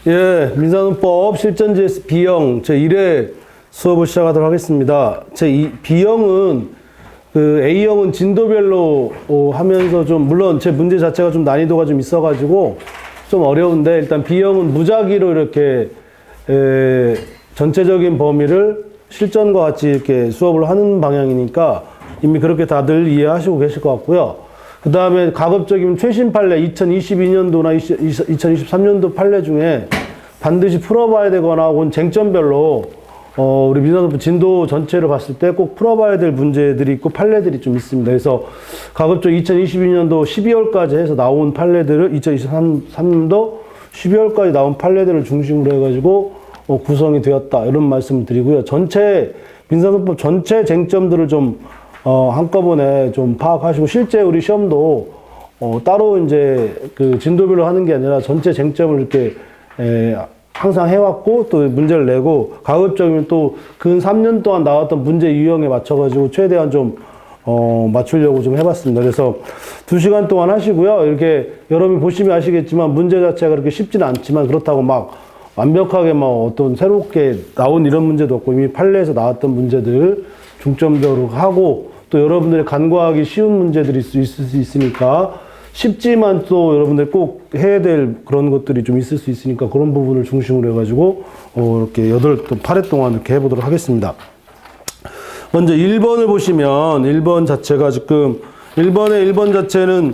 예, 민사노법 실전지에서 B형 제1회 수업을 시작하도록 하겠습니다. B형은 A형은 진도별로 하면서 좀 물론 제 문제 자체가 좀 난이도가 좀 있어가지고 좀 어려운데 일단 B형은 무작위로 이렇게 전체적인 범위를 실전과 같이 이렇게 수업을 하는 방향이니까 이미 그렇게 다들 이해하시고 계실 것 같고요. 그 다음에 가급적이면 최신 판례 2022년도나 2023년도 판례 중에 반드시 풀어봐야 되거나 혹은 쟁점별로 우리 민사노법 진도 전체를 봤을 때 꼭 풀어봐야 될 문제들이 있고 판례들이 좀 있습니다. 그래서 가급적 2022년도 12월까지 해서 나온 판례들을 2023년도 12월까지 나온 판례들을 중심으로 해가지고 구성이 되었다 이런 말씀을 드리고요. 전체 민사노법 전체 쟁점들을 좀 한꺼번에 좀 파악하시고 실제 우리 시험도 따로 이제 그 진도별로 하는 게 아니라 전체 쟁점을 이렇게 항상 해왔고 또 문제를 내고 가급적이면 또 근 3년 동안 나왔던 문제 유형에 맞춰가지고 최대한 좀 맞추려고 좀 해봤습니다. 그래서 2시간 동안 하시고요. 이렇게 여러분이 보시면 아시겠지만 문제 자체가 그렇게 쉽지는 않지만 그렇다고 막 완벽하게 뭐 어떤 새롭게 나온 이런 문제도 없고 이미 판례에서 나왔던 문제들 중점적으로 하고 또 여러분들이 간과하기 쉬운 문제들이 있을 수 있으니까 쉽지만 또 여러분들 꼭 해야 될 그런 것들이 좀 있을 수 있으니까 그런 부분을 중심으로 해가지고 이렇게 8회 동안 이렇게 해보도록 하겠습니다. 먼저 1번을 보시면 1번 자체가 지금 1번 자체는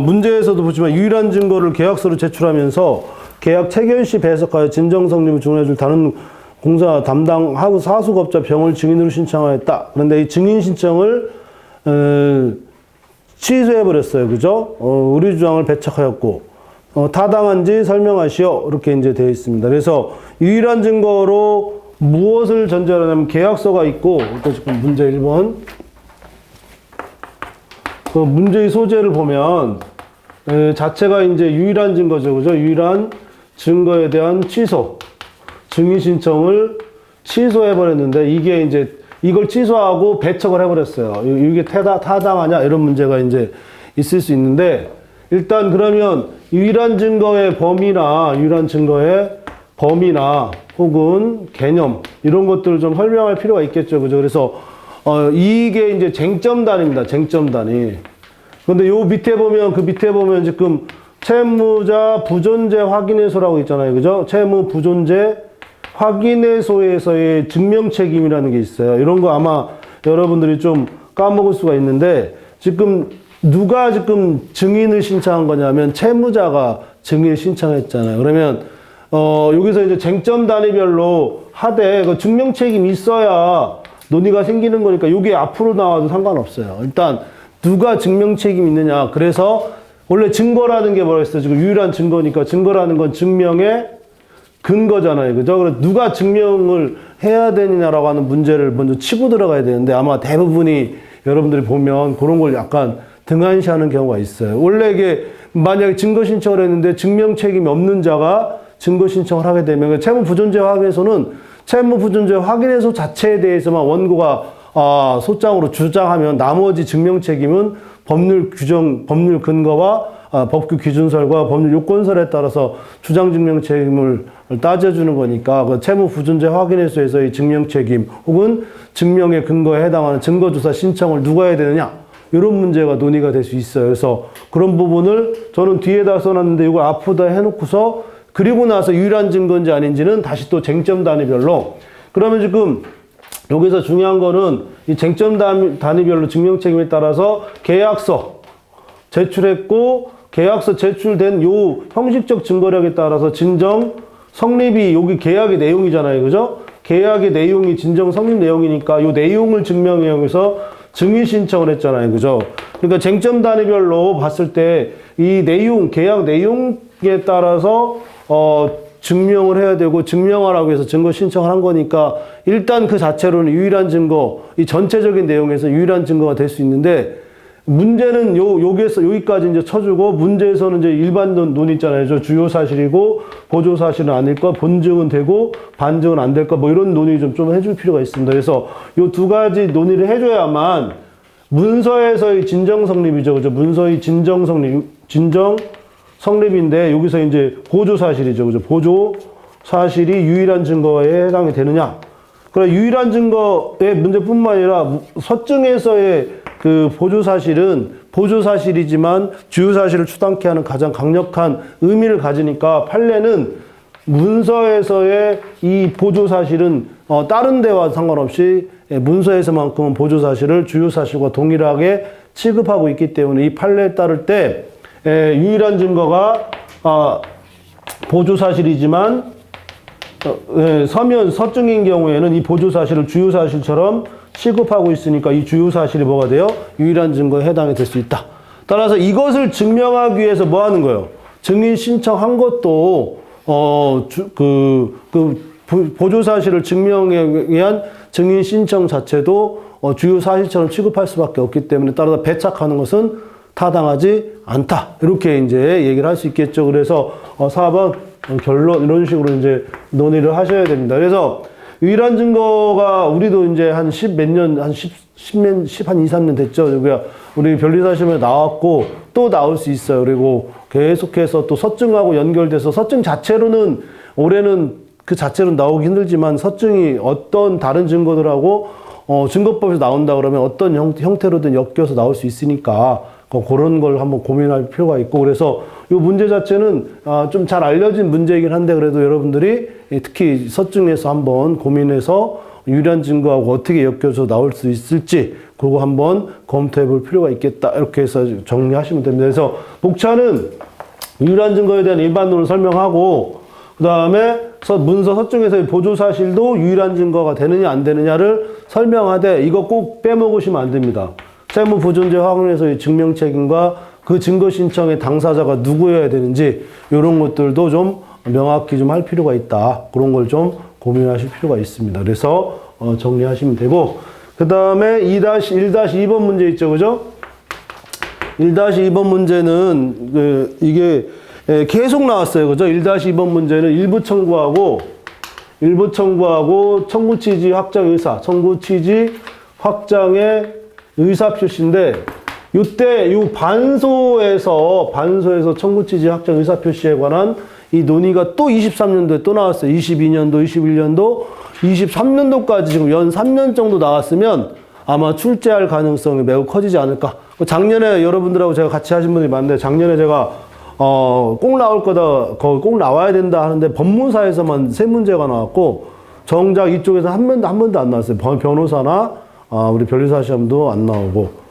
문제에서도 보시면 유일한 증거를 계약서로 제출하면서 계약 체결 시 배석하여 진정 성립을 증언해줄 다른 공사 담당하고 사수업자 병을 증인으로 신청하였다. 그런데 이 증인 신청을 취소해버렸어요. 그죠? 의뢰 주장을 배척하였고, 타당한지 설명하시오. 이렇게 이제 되어 있습니다. 그래서 유일한 증거로 무엇을 전제하냐면 계약서가 있고, 또 지금 문제 1번. 그 문제의 소재를 보면, 자체가 이제 유일한 증거죠. 그죠? 유일한 증거에 대한 취소. 증인 신청을 취소해버렸는데, 이게 이제 이걸 취소하고 배척을 해버렸어요. 이게 타당하냐? 이런 문제가 이제 있을 수 있는데, 일단 그러면 유일한 증거의 범위나 혹은 개념, 이런 것들을 좀 설명할 필요가 있겠죠. 그죠? 그래서, 이게 이제 쟁점단입니다. 쟁점단이. 근데 요 밑에 보면 지금 채무자 부존재 확인해소라고 있잖아요. 그죠? 채무 부존재 확인해소에서의 증명책임이라는 게 있어요. 이런 거 아마 여러분들이 좀 까먹을 수가 있는데 지금 누가 지금 증인을 신청한 거냐면 채무자가 증인을 신청했잖아요. 그러면 여기서 이제 쟁점 단위별로 하되 그 증명책임이 있어야 논의가 생기는 거니까 이게 앞으로 나와도 상관없어요. 일단 누가 증명책임이 있느냐. 그래서 원래 증거라는 게 뭐라 했어요? 지금 유일한 증거니까 증거라는 건 증명의 근거잖아요. 그죠? 그래서 누가 증명을 해야 되느냐라고 하는 문제를 먼저 치고 들어가야 되는데 아마 대부분이 여러분들이 보면 그런 걸 약간 등한시하는 경우가 있어요. 원래 이게 만약에 증거 신청을 했는데 증명 책임이 없는 자가 증거 신청을 하게 되면 채무 부존재 확인에서는 채무 부존재 확인해소 자체에 대해서만 원고가 소장으로 주장하면 나머지 증명 책임은 법률 근거와 법규 기준설과 법률 요건설에 따라서 주장 증명 책임을 따져주는 거니까 그 채무 부존재 확인해소에서의 증명 책임 혹은 증명의 근거에 해당하는 증거조사 신청을 누가 해야 되느냐 이런 문제가 논의가 될 수 있어요. 그래서 그런 부분을 저는 뒤에다 써놨는데 이걸 앞에다 해놓고서 그리고 나서 유일한 증거인지 아닌지는 다시 또 쟁점 단위별로 그러면 지금 여기서 중요한 거는 이 쟁점 단위별로 증명 책임에 따라서 계약서 제출했고 계약서 제출된 요 형식적 증거력에 따라서 진정 성립이 여기 계약의 내용이잖아요. 그죠? 계약의 내용이 진정 성립 내용이니까 요 내용을 증명해서 증인 신청을 했잖아요. 그죠? 그러니까 쟁점 단위별로 봤을 때 이 내용, 계약 내용에 따라서 증명을 해야 되고 증명하라고 해서 증거 신청을 한 거니까 일단 그 자체로는 유일한 증거, 이 전체적인 내용에서 유일한 증거가 될 수 있는데 문제는 여기에서 여기까지 이제 쳐주고 문제에서는 이제 일반 논의 있잖아요. 저 주요 사실이고 보조 사실은 아닐 거, 본증은 되고 반증은 안 될 거, 뭐 이런 논의 좀 해줄 필요가 있습니다. 그래서 요 두 가지 논의를 해줘야만 문서에서의 진정 성립이죠. 그죠? 문서의 진정 성립인데 여기서 이제 보조 사실이죠. 그죠? 보조 사실이 유일한 증거에 해당이 되느냐? 그래 유일한 증거의 문제뿐만 아니라 서증에서의 그 보조 사실은 보조 사실이지만 주요 사실을 추단케 하는 가장 강력한 의미를 가지니까 판례는 문서에서의 이 보조 사실은 다른 데와 상관없이 문서에서만큼은 보조 사실을 주요 사실과 동일하게 취급하고 있기 때문에 이 판례에 따를 때 유일한 증거가 보조 사실이지만 서면 서증인 경우에는 이 보조 사실을 주요 사실처럼 취급하고 있으니까 이 주요 사실이 뭐가 돼요? 유일한 증거에 해당이 될 수 있다. 따라서 이것을 증명하기 위해서 뭐 하는 거예요? 증인 신청한 것도 보조 사실을 증명에 의한 증인 신청 자체도 주요 사실처럼 취급할 수밖에 없기 때문에 따라서 배착하는 것은 타당하지 않다. 이렇게 이제 얘기를 할 수 있겠죠. 그래서 4번 결론 이런 식으로 이제 논의를 하셔야 됩니다. 그래서 유일한 증거가 우리도 이제 한 10몇 년, 한 10년, 2, 3년 됐죠. 우리 변리사 시험에 나왔고 또 나올 수 있어요. 그리고 계속해서 또 서증하고 연결돼서 서증 자체로는 올해는 그 자체로 나오기 힘들지만 서증이 어떤 다른 증거들하고 증거법에서 나온다 그러면 어떤 형태로든 엮여서 나올 수 있으니까 그런 걸 한번 고민할 필요가 있고 그래서 이 문제 자체는 좀 잘 알려진 문제이긴 한데 그래도 여러분들이 특히 서증에서 한번 고민해서 유일한 증거하고 어떻게 엮여서 나올 수 있을지 그거 한번 검토해 볼 필요가 있겠다 이렇게 해서 정리하시면 됩니다. 그래서 복차는 유일한 증거에 대한 일반론을 설명하고 그 다음에 문서 서증에서의 보조 사실도 유일한 증거가 되느냐 안 되느냐를 설명하되 이거 꼭 빼먹으시면 안 됩니다. 세무 보존제 확인에서의 증명 책임과 그 증거 신청의 당사자가 누구여야 되는지 이런 것들도 좀 명확히 좀 할 필요가 있다. 그런 걸 좀 고민하실 필요가 있습니다. 그래서 정리하시면 되고 그 다음에 1-2번 문제 있죠. 그죠? 1-2번 문제는 이게 계속 나왔어요. 그죠? 1-2번 문제는 일부 청구하고 청구 취지 확장 의사, 청구 취지 확장의 의사 표시인데 이때 이 반소에서 청구 취지 확장 의사 표시에 관한 이 논의가 또 23년도에 또 나왔어요. 22년도, 21년도, 23년도까지 지금 연 3년 정도 나왔으면 아마 출제할 가능성이 매우 커지지 않을까. 작년에 여러분들하고 제가 같이 하신 분들이 많은데 작년에 제가 꼭 나올 거다, 꼭 나와야 된다 하는데 법무사에서만 3문제가 나왔고 정작 이쪽에서 한 번도 안 나왔어요. 변호사나 우리 변리사 시험도 안 나오고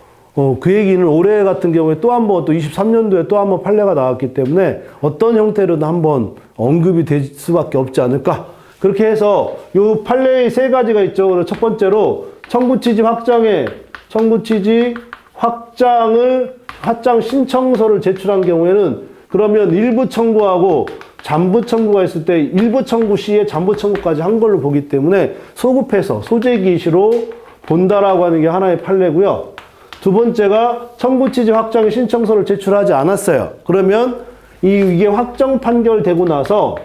그 얘기는 올해 같은 경우에 또 23년도에 또 한 번 판례가 나왔기 때문에 어떤 형태로든 한번 언급이 될 수밖에 없지 않을까. 그렇게 해서 요 판례의 3가지가 있죠. 첫 번째로 청구 취지 확장 신청서를 제출한 경우에는 그러면 일부 청구하고 잠부 청구가 있을 때 일부 청구 시에 잠부 청구까지 한 걸로 보기 때문에 소급해서 소재기시로 본다라고 하는 게 하나의 판례고요. 두 번째가 청구 취지 확장의 신청서를 제출하지 않았어요. 그러면 이게 확정 판결되고 나서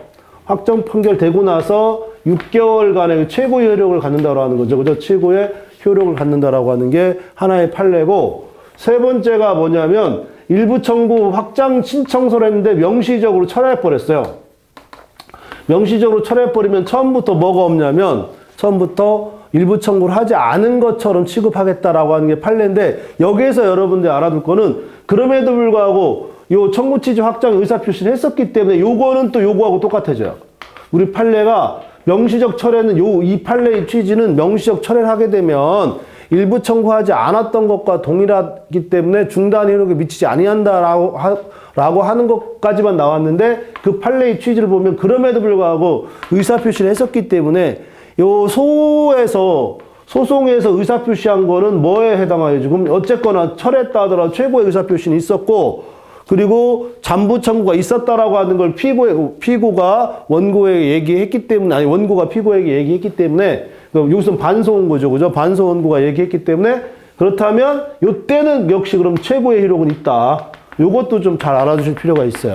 6개월간의 최고의 효력을 갖는다고 하는 거죠. 그죠? 최고의 효력을 갖는다라고 하는 게 하나의 판례고, 세 번째가 뭐냐면 일부 청구 확장 신청서를 했는데 명시적으로 철회해버렸어요. 명시적으로 철회해버리면 처음부터 뭐가 없냐면 처음부터 일부 청구를 하지 않은 것처럼 취급하겠다라고 하는 게 판례인데, 여기에서 여러분들이 알아둘 거는 그럼에도 불구하고 요 청구 취지 확장 의사 표시를 했었기 때문에 요거는 또 요거하고 똑같아져요. 우리 판례가 명시적 철회는 이 판례의 취지는 명시적 철회를 하게 되면 일부 청구하지 않았던 것과 동일하기 때문에 중단 효력에 미치지 아니한다라고 하는 것까지만 나왔는데, 그 판례의 취지를 보면 그럼에도 불구하고 의사 표시를 했었기 때문에 요 소송에서 의사표시한 거는 뭐에 해당하죠? 지금 어쨌거나 철회했다 하더라도 최고의 의사표시는 있었고, 그리고 잠부 청구가 있었다라고 하는 걸 피고가 원고에게 얘기했기 때문에, 아니, 원고가 피고에게 얘기했기 때문에, 여기서는 반소 원고죠. 그죠? 반소 원고가 얘기했기 때문에, 그렇다면, 요때는 역시 그럼 최고의 효력은 있다. 요것도 좀 잘 알아두실 필요가 있어요.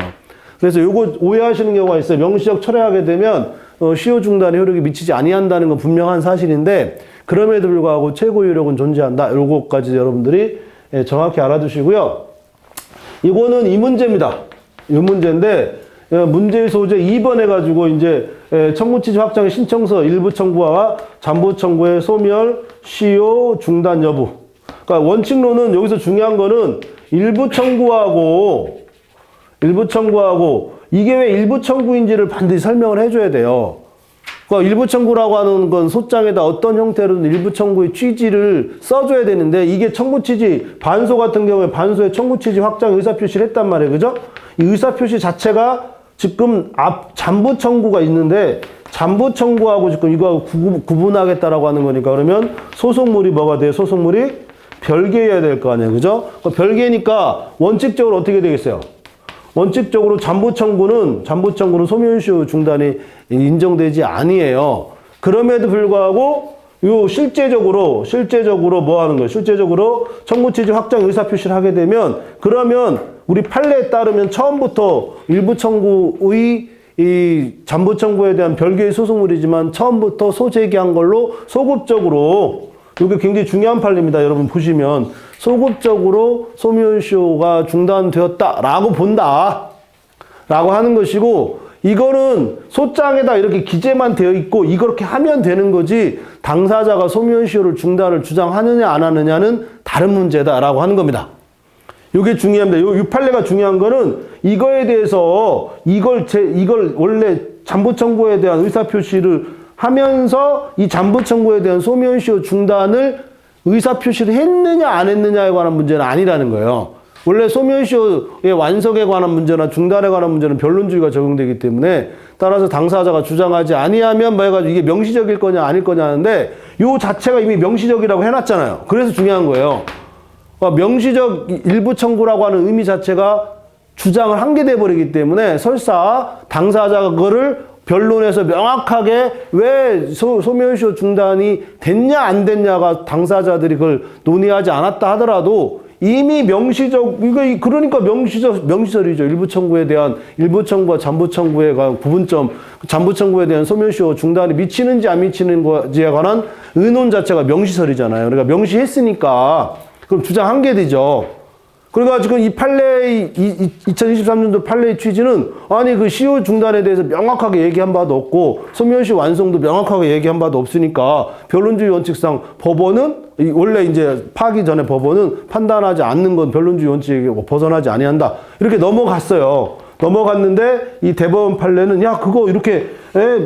그래서 요거 오해하시는 경우가 있어요. 명시적 철회하게 되면, 시효 중단의 효력이 미치지 아니한다는 건 분명한 사실인데, 그럼에도 불구하고 최고 효력은 존재한다. 요거까지 여러분들이 정확히 알아두시고요. 이거는 이 문제입니다. 이 문제인데 문제의 소재 2번 해가지고 이제 청구 취지 확정의 신청서 일부 청구와 잠보 청구의 소멸, 시효, 중단 여부. 그러니까 원칙론은 여기서 중요한 거는 일부 청구하고 이게 왜 일부 청구인지를 반드시 설명을 해줘야 돼요. 그러니까 일부 청구라고 하는 건 소장에다 어떤 형태로든 일부 청구의 취지를 써줘야 되는데 이게 청구 취지, 반소 같은 경우에 반소의 청구 취지 확장 의사표시를 했단 말이에요. 그죠? 이 의사표시 자체가 지금 잠보 청구가 있는데 잠보 청구하고 지금 이거하고 구분하겠다라고 하는 거니까 그러면 소속물이 뭐가 돼요? 소속물이 별개여야 될 거 아니에요. 그죠? 별개니까 원칙적으로 어떻게 되겠어요? 원칙적으로 잠보 청구는 소멸시효 중단이 인정되지 아니에요. 그럼에도 불구하고 실제적으로 뭐 하는 거예요? 실제적으로 청구 취지 확장 의사 표시를 하게 되면 그러면 우리 판례에 따르면 처음부터 일부 청구의 이 잠보 청구에 대한 별개의 소속물이지만 처음부터 소제기한 걸로 소급적으로 이게 굉장히 중요한 판례입니다. 여러분 보시면 소급적으로 소멸시효가 중단되었다라고 본다라고 하는 것이고 이거는 소장에다 이렇게 기재만 되어 있고 이렇게 하면 되는 거지 당사자가 소멸시효를 중단을 주장하느냐 안 하느냐는 다른 문제다라고 하는 겁니다. 이게 중요합니다. 이 판례가 중요한 거는 이거에 대해서 이걸 원래 잠보 청구에 대한 의사 표시를 하면서 이 잠보 청구에 대한 소멸시효 중단을 의사 표시를 했느냐 안 했느냐에 관한 문제는 아니라는 거예요. 원래 소멸시효의 완성에 관한 문제나 중단에 관한 문제는 변론주의가 적용되기 때문에 따라서 당사자가 주장하지 아니하면 뭐 해가지고 이게 명시적일 거냐 아닐 거냐 하는데 요 자체가 이미 명시적이라고 해놨잖아요. 그래서 중요한 거예요. 명시적 일부 청구라고 하는 의미 자체가 주장을 한 게 돼버리기 때문에 설사 당사자가 그거를 변론에서 명확하게 왜 소멸시효 중단이 됐냐 안 됐냐가 당사자들이 그걸 논의하지 않았다 하더라도 이미 그러니까 명시설이죠. 일부 청구와 잠보 청구에 관한 구분점, 잠보 청구에 대한 소멸시효 중단이 미치는지 안 미치는지에 관한 의논 자체가 명시설이잖아요. 그러니까 명시했으니까 그럼 주장한 게 되죠. 그래가지고 이 판례의 2023년도 판례의 취지는 아니 그 시효 중단에 대해서 명확하게 얘기한 바도 없고 소멸시효 완성도 명확하게 얘기한 바도 없으니까 변론주의 원칙상 법원은 원래 이제 파기 전에 법원은 판단하지 않는 건 변론주의 원칙에 벗어나지 아니한다. 이렇게 넘어갔어요. 넘어갔는데 이 대법원 판례는 야 그거 이렇게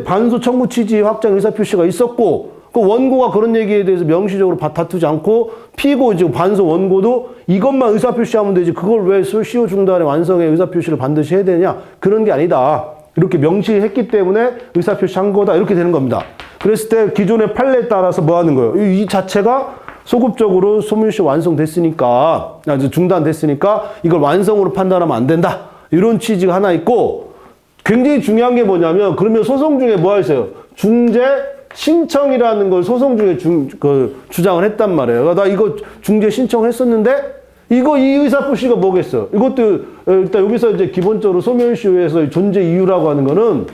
반소 청구 취지 확장 의사 표시가 있었고 그 원고가 그런 얘기에 대해서 명시적으로 다투지 않고 피고 지금 반소 원고도 이것만 의사표시하면 되지 그걸 왜 시효 중단의 완성의 의사표시를 반드시 해야 되냐 그런 게 아니다. 이렇게 명시했기 때문에 의사표시한 거다 이렇게 되는 겁니다. 그랬을 때 기존의 판례에 따라서 뭐 하는 거예요? 이 자체가 소급적으로 소멸시효 완성됐으니까 중단됐으니까 이걸 완성으로 판단하면 안 된다. 이런 취지가 하나 있고 굉장히 중요한 게 뭐냐면 그러면 소송 중에 뭐 있어요? 중재 신청이라는 걸 소송 중에 주장을 했단 말이에요. 나 이거 중재 신청했었는데 이 의사표시가 뭐겠어? 이것도 일단 여기서 이제 기본적으로 소멸시효에서 존재 이유라고 하는 거는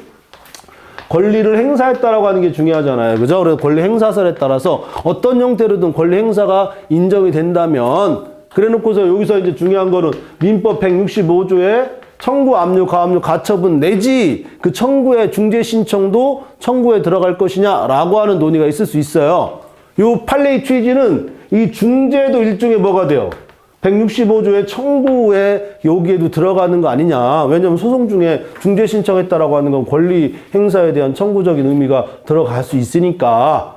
권리를 행사했다라고 하는 게 중요하잖아요. 그죠? 그래서 권리 행사설에 따라서 어떤 형태로든 권리 행사가 인정이 된다면 그래 놓고서 여기서 이제 중요한 거는 민법 165조에 청구, 압류, 가압류, 가처분 내지 그 청구의 중재 신청도 청구에 들어갈 것이냐라고 하는 논의가 있을 수 있어요. 요 판례의 취지는 이 중재도 일종의 뭐가 돼요? 165조의 청구에 여기에도 들어가는 거 아니냐. 왜냐하면 소송 중에 중재 신청했다라고 하는 건 권리 행사에 대한 청구적인 의미가 들어갈 수 있으니까.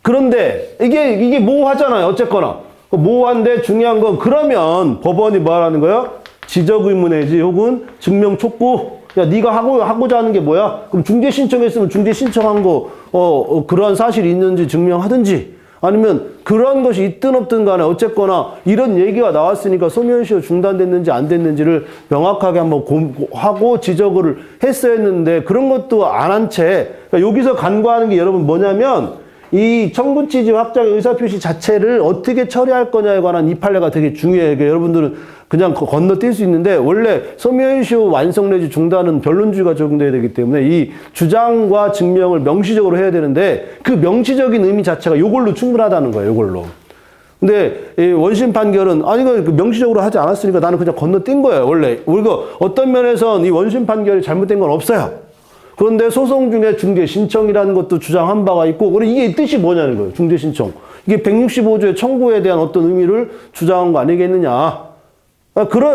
그런데 이게 모호하잖아요. 어쨌거나. 모호한데 중요한 건 그러면 법원이 뭐 하라는 거예요? 지적 의무 내지 혹은 증명 촉구. 야, 네가 하고자 하는 게 뭐야? 그럼 중재 신청했으면 중재 신청한 거 그러한 사실이 있는지 증명하든지 아니면 그런 것이 있든 없든 간에 어쨌거나 이런 얘기가 나왔으니까 소멸시효 중단됐는지 안 됐는지를 명확하게 한번 하고 지적을 했어야 했는데 그런 것도 안 한 채 그러니까 여기서 간과하는 게 여러분 뭐냐면 이 청구 취지 확장의 의사표시 자체를 어떻게 처리할 거냐에 관한 이 판례가 되게 중요해요. 그러니까 여러분들은 그냥 건너뛸 수 있는데 원래 소멸시효 완성 내지 중단은 변론주의가 적용돼야 되기 때문에 이 주장과 증명을 명시적으로 해야 되는데 그 명시적인 의미 자체가 이걸로 충분하다는 거예요. 이걸로. 근데 이 원심 판결은 아니 이거 명시적으로 하지 않았으니까 나는 그냥 건너뛴 거예요. 원래 우리가 어떤 면에선 이 원심 판결이 잘못된 건 없어요. 그런데 소송 중에 중재 신청이라는 것도 주장한 바가 있고, 그리고 이게 뜻이 뭐냐는 거예요. 중재 신청. 이게 165조의 청구에 대한 어떤 의미를 주장한 거 아니겠느냐.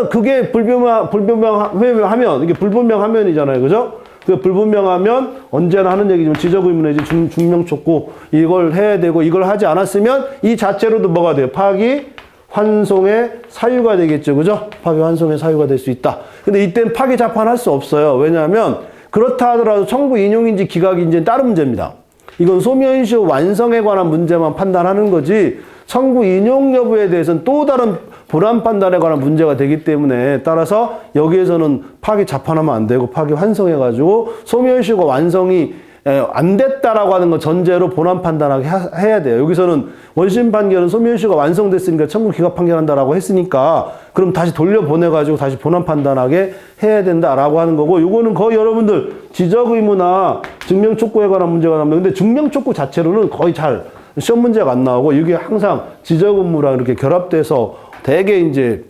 그게 불분명하면, 이게 불분명하면이잖아요. 그죠? 그 불분명하면 언제나 하는 얘기지만 지적 의문의 중명촉구 이걸 해야 되고, 이걸 하지 않았으면 이 자체로도 뭐가 돼요? 파기 환송의 사유가 되겠죠. 그죠? 파기 환송의 사유가 될 수 있다. 근데 이때는 파기 자판할 수 없어요. 왜냐하면 그렇다 하더라도 청구 인용인지 기각인지는 다른 문제입니다. 이건 소멸시효 완성에 관한 문제만 판단하는 거지, 청구 인용 여부에 대해서는 또 다른 본안 판단에 관한 문제가 되기 때문에, 따라서 여기에서는 파기 자판하면 안 되고 파기 환송해가지고 소멸시효가 완성이 안 됐다라고 하는 거 전제로 본안 판단하게 해야 돼요. 여기서는 원심 판결은 소멸시효가 완성됐으니까 청구 기각 판결한다라고 했으니까 그럼 다시 돌려보내가지고 다시 본안 판단하게 해야 된다라고 하는 거고, 요거는 거의 여러분들 지적 의무나 증명 촉구에 관한 문제가 나옵니다. 근데 증명 촉구 자체로는 거의 잘 시험 문제가 안 나오고, 이게 항상 지적 의무랑 이렇게 결합돼서 되게 이제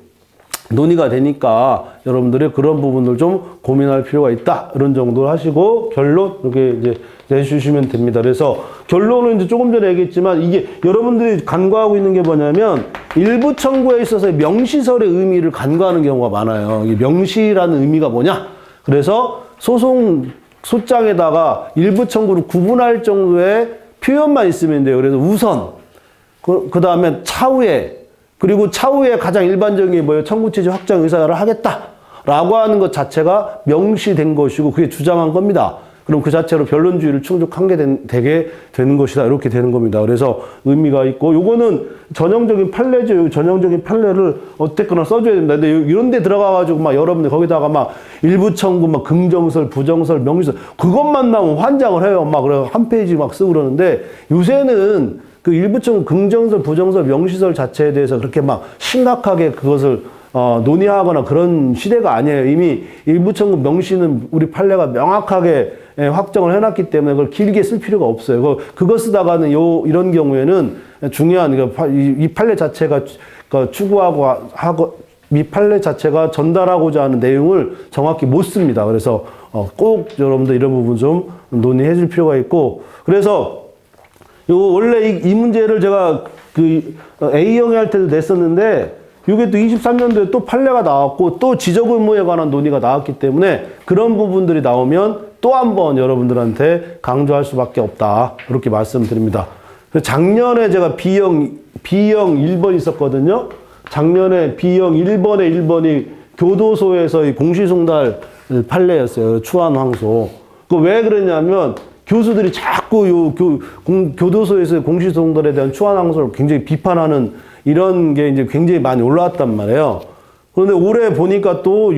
논의가 되니까 여러분들이 그런 부분을 좀 고민할 필요가 있다. 이런 정도로 하시고 결론 이렇게 이제 내주시면 됩니다. 그래서 결론은 이제 조금 전에 얘기했지만, 이게 여러분들이 간과하고 있는 게 뭐냐면 일부 청구에 있어서 명시설의 의미를 간과하는 경우가 많아요. 이 명시라는 의미가 뭐냐? 그래서 소송 소장에다가 일부 청구를 구분할 정도의 표현만 있으면 돼요. 그래서 우선, 그 다음에 차후에, 그리고 차후에 가장 일반적인 게 뭐예요? 청구체제 확정 의사를 하겠다라고 하는 것 자체가 명시된 것이고, 그게 주장한 겁니다. 그럼 그 자체로 변론주의를 충족하게 되는 것이다. 이렇게 되는 겁니다. 그래서 의미가 있고, 요거는 전형적인 판례죠. 전형적인 판례를 어쨌거나 써줘야 된다. 근데 이런 데 들어가가지고 막 여러분들 거기다가 막 일부 청구, 막 긍정설, 부정설, 명시설, 그것만 나오면 환장을 해요. 막 그래 한 페이지 막 쓰고 그러는데, 요새는 그 일부 청구, 긍정설, 부정설, 명시설 자체에 대해서 그렇게 막 심각하게 그것을 논의하거나 그런 시대가 아니에요. 이미 일부 청구 명시는 우리 판례가 명확하게 확정을 해놨기 때문에 그걸 길게 쓸 필요가 없어요. 그거 쓰다가는 이런 경우에는 중요한 이 판례 자체가 추구하고 이 판례 자체가 전달하고자 하는 내용을 정확히 못 씁니다. 그래서 꼭 여러분들 이런 부분 좀 논의해 줄 필요가 있고, 그래서 원래 이 문제를 제가 A형에 할 때도 냈었는데, 이게 또 23년도에 또 판례가 나왔고 또 지적 의무에 관한 논의가 나왔기 때문에 그런 부분들이 나오면 또 한 번 여러분들한테 강조할 수밖에 없다. 이렇게 말씀드립니다. 작년에 제가 B형 1번 있었거든요. 작년에 B형 1번의 1번이 교도소에서의 공시송달 판례였어요. 추한황소. 왜 그랬냐면 교수들이 자꾸 교도소에서의 공시송달에 대한 추한황소를 굉장히 비판하는 이런 게 이제 굉장히 많이 올라왔단 말이에요. 그런데 올해 보니까 또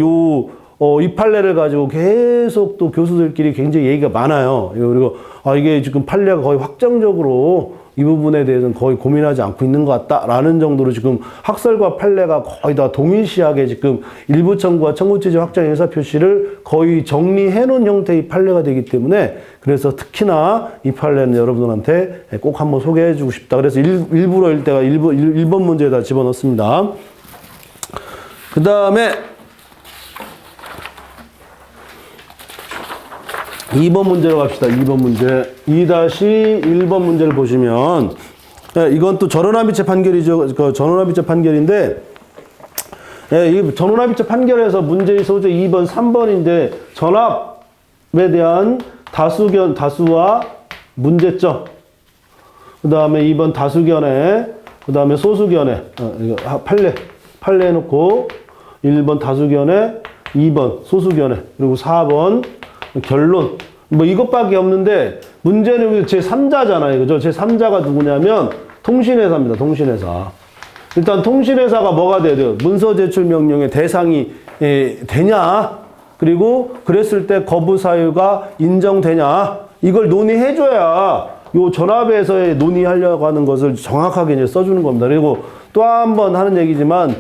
이 판례를 가지고 계속 또 교수들끼리 굉장히 얘기가 많아요. 그리고 이게 지금 판례가 거의 확정적으로 이 부분에 대해서는 거의 고민하지 않고 있는 것 같다라는 정도로 지금 학설과 판례가 거의 다 동일시하게 지금 일부 청구와 청구체제 확정 의사표시를 거의 정리해 놓은 형태의 판례가 되기 때문에, 그래서 특히나 이 판례는 여러분들한테 꼭 한번 소개해 주고 싶다. 그래서 일부러 일대가 1번 문제에다 집어넣습니다. 그 다음에 2번 문제로 갑시다. 2번 문제. 2-1번 문제를 보시면, 이건 또 전원합의체 판결이죠. 전원합의체 판결인데, 이 전원합의체 판결에서 문제의 소재 2번, 3번인데, 전압에 대한 다수와 문제점. 그 다음에 2번 다수견해. 그 다음에 소수견해. 판례 해놓고, 1번 다수견해, 2번 소수견해, 그리고 4번 결론. 이것밖에 없는데, 문제는 제3자잖아요. 그죠? 제3자가 누구냐면, 통신회사입니다. 통신회사. 일단 통신회사가 뭐가 돼야 돼요? 문서 제출 명령의 대상이 되냐? 그리고 그랬을 때 거부 사유가 인정되냐? 이걸 논의해줘야 요 전압에서의 논의하려고 하는 것을 정확하게 이제 써주는 겁니다. 그리고 또 한 번 하는 얘기지만,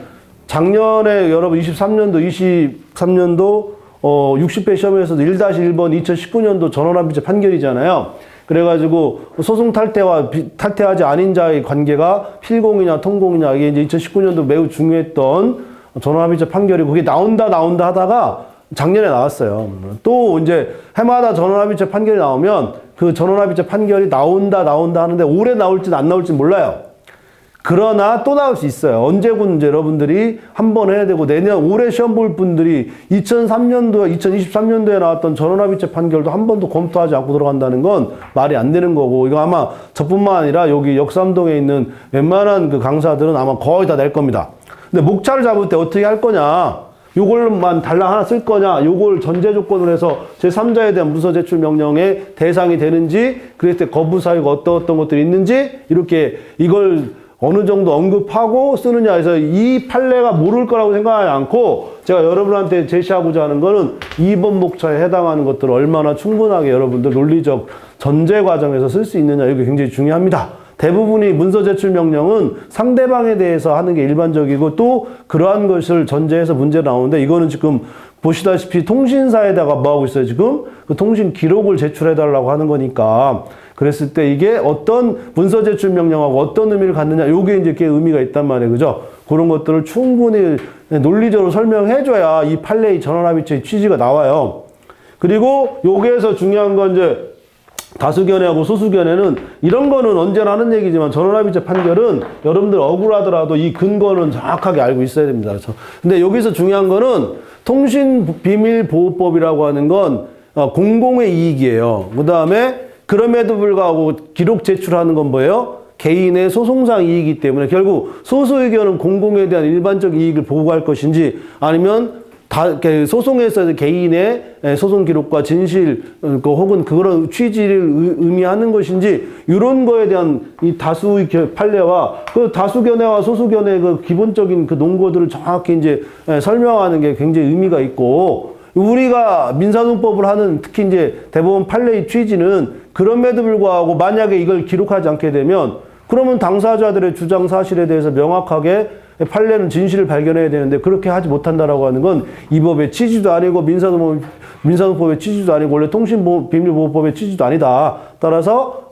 작년에 여러분 23년도 60회 시험에서도 1-1번 2019년도 전원합의체 판결이잖아요. 그래가지고 소송 탈퇴하지 않은 자의 관계가 필공이냐 통공이냐 이게 이제 2019년도 매우 중요했던 전원합의체 판결이 그게 나온다 하다가 작년에 나왔어요. 또 이제 해마다 전원합의체 판결이 나오면 그 전원합의체 판결이 나온다 하는데 올해 나올지 안 나올지 몰라요. 그러나 또 나올 수 있어요. 언제군 이제 여러분들이 한 번 해야 되고 내년 올해 시험 볼 분들이 2023년도에 나왔던 전원합의체 판결도 한 번도 검토하지 않고 들어간다는 건 말이 안 되는 거고 이거 아마 저뿐만 아니라 여기 역삼동에 있는 웬만한 그 강사들은 아마 거의 다 낼 겁니다. 근데 목차를 잡을 때 어떻게 할 거냐? 요걸만 달랑 하나 쓸 거냐? 요걸 전제 조건으로 해서 제3자에 대한 문서 제출 명령의 대상이 되는지 그랬을 때 거부 사유가 어떤 것들이 있는지 이렇게 이걸 어느 정도 언급하고 쓰느냐 해서 이 판례가 모를 거라고 생각하지 않고 제가 여러분한테 제시하고자 하는 거는 2번 목차에 해당하는 것들을 얼마나 충분하게 여러분들 논리적 전제 과정에서 쓸 수 있느냐 이게 굉장히 중요합니다. 대부분이 문서 제출 명령은 상대방에 대해서 하는 게 일반적이고 또 그러한 것을 전제해서 문제가 나오는데 이거는 지금 보시다시피 통신사에다가 뭐 하고 있어요 지금? 그 통신 기록을 제출해달라고 하는 거니까 그랬을 때 이게 어떤 문서 제출 명령하고 어떤 의미를 갖느냐 요게 이제 의미가 있단 말이에요. 그죠? 그런 것들을 충분히 논리적으로 설명해줘야 이 판례의 전원합의체의 취지가 나와요. 그리고 여기에서 중요한 건 이제 다수견해하고 소수견해는 이런 거는 언제나 하는 얘기지만 전원합의체 판결은 여러분들 억울하더라도 이 근거는 정확하게 알고 있어야 됩니다. 그렇죠? 근데 여기서 중요한 거는 통신비밀보호법이라고 하는 건 공공의 이익이에요. 그 다음에 그럼에도 불구하고 기록 제출하는 건 뭐예요? 개인의 소송상 이익이기 때문에 결국 소수의견은 공공에 대한 일반적 이익을 보호할 것인지 아니면 소송에서 개인의 소송 기록과 진실 혹은 그런 취지를 의미하는 것인지 이런 거에 대한 이 다수의 판례와 그 다수견해와 소수견해 그 기본적인 그 논거들을 정확히 이제 설명하는 게 굉장히 의미가 있고 우리가 민사소송법을 하는 특히 이제 대법원 판례의 취지는 그럼에도 불구하고 만약에 이걸 기록하지 않게 되면 그러면 당사자들의 주장 사실에 대해서 명확하게 판례는 진실을 발견해야 되는데 그렇게 하지 못한다라고 하는 건 이 법의 취지도 아니고 민사소송법의 취지도 아니고 원래 통신비밀보호법의 취지도 아니다. 따라서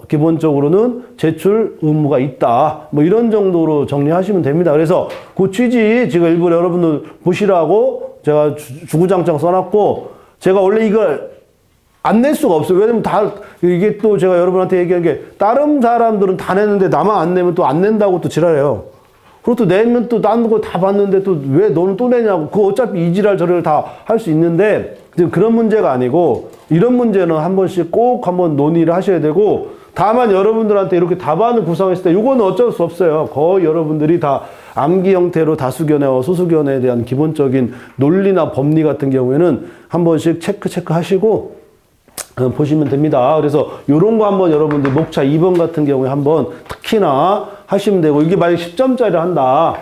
기본적으로는 제출 의무가 있다. 뭐 이런 정도로 정리하시면 됩니다. 그래서 그 취지 지금 일부러 여러분들 보시라고 제가 주구장창 써놨고 제가 원래 이걸 안 낼 수가 없어요. 왜냐면 이게 또 제가 여러분한테 얘기한 게 다른 사람들은 다 냈는데 나만 안 내면 또 안 낸다고 또 지랄해요. 그리고 또 내면 또 딴 거 다 봤는데 또 왜 너는 또 내냐고. 그거 어차피 이 지랄 저랄 다 할 수 있는데 그런 문제가 아니고 이런 문제는 한 번씩 꼭 한번 논의를 하셔야 되고 다만 여러분들한테 이렇게 답안을 구성했을 때 이거는 어쩔 수 없어요. 거의 여러분들이 다 암기 형태로 다수견해와 소수견해에 대한 기본적인 논리나 법리 같은 경우에는 한 번씩 체크 하시고 보시면 됩니다. 그래서 이런 거 한번 여러분들 목차 2번 같은 경우에 한번 특히나 하시면 되고 이게 만약 10점짜리 한다.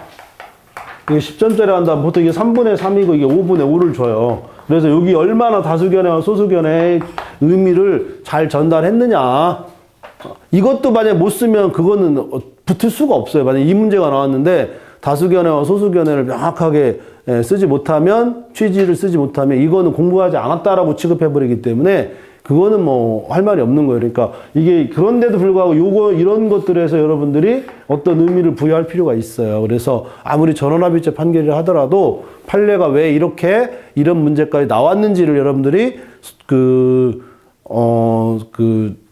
이게 10점짜리 한다. 보통 이게 3분의 3이고 이게 5분의 5를 줘요. 그래서 여기 얼마나 다수견해와 소수견해의 의미를 잘 전달했느냐. 이것도 만약 못 쓰면 그거는 붙을 수가 없어요. 만약 이 문제가 나왔는데 다수견해와 소수견해를 명확하게 쓰지 못하면 취지를 쓰지 못하면 이거는 공부하지 않았다라고 취급해버리기 때문에 그거는 뭐 할 말이 없는 거예요. 그러니까 이게 그런데도 불구하고 이런 것들에서 여러분들이 어떤 의미를 부여할 필요가 있어요. 그래서 아무리 전원합의체 판결을 하더라도 판례가 왜 이런 문제까지 나왔는지를 여러분들이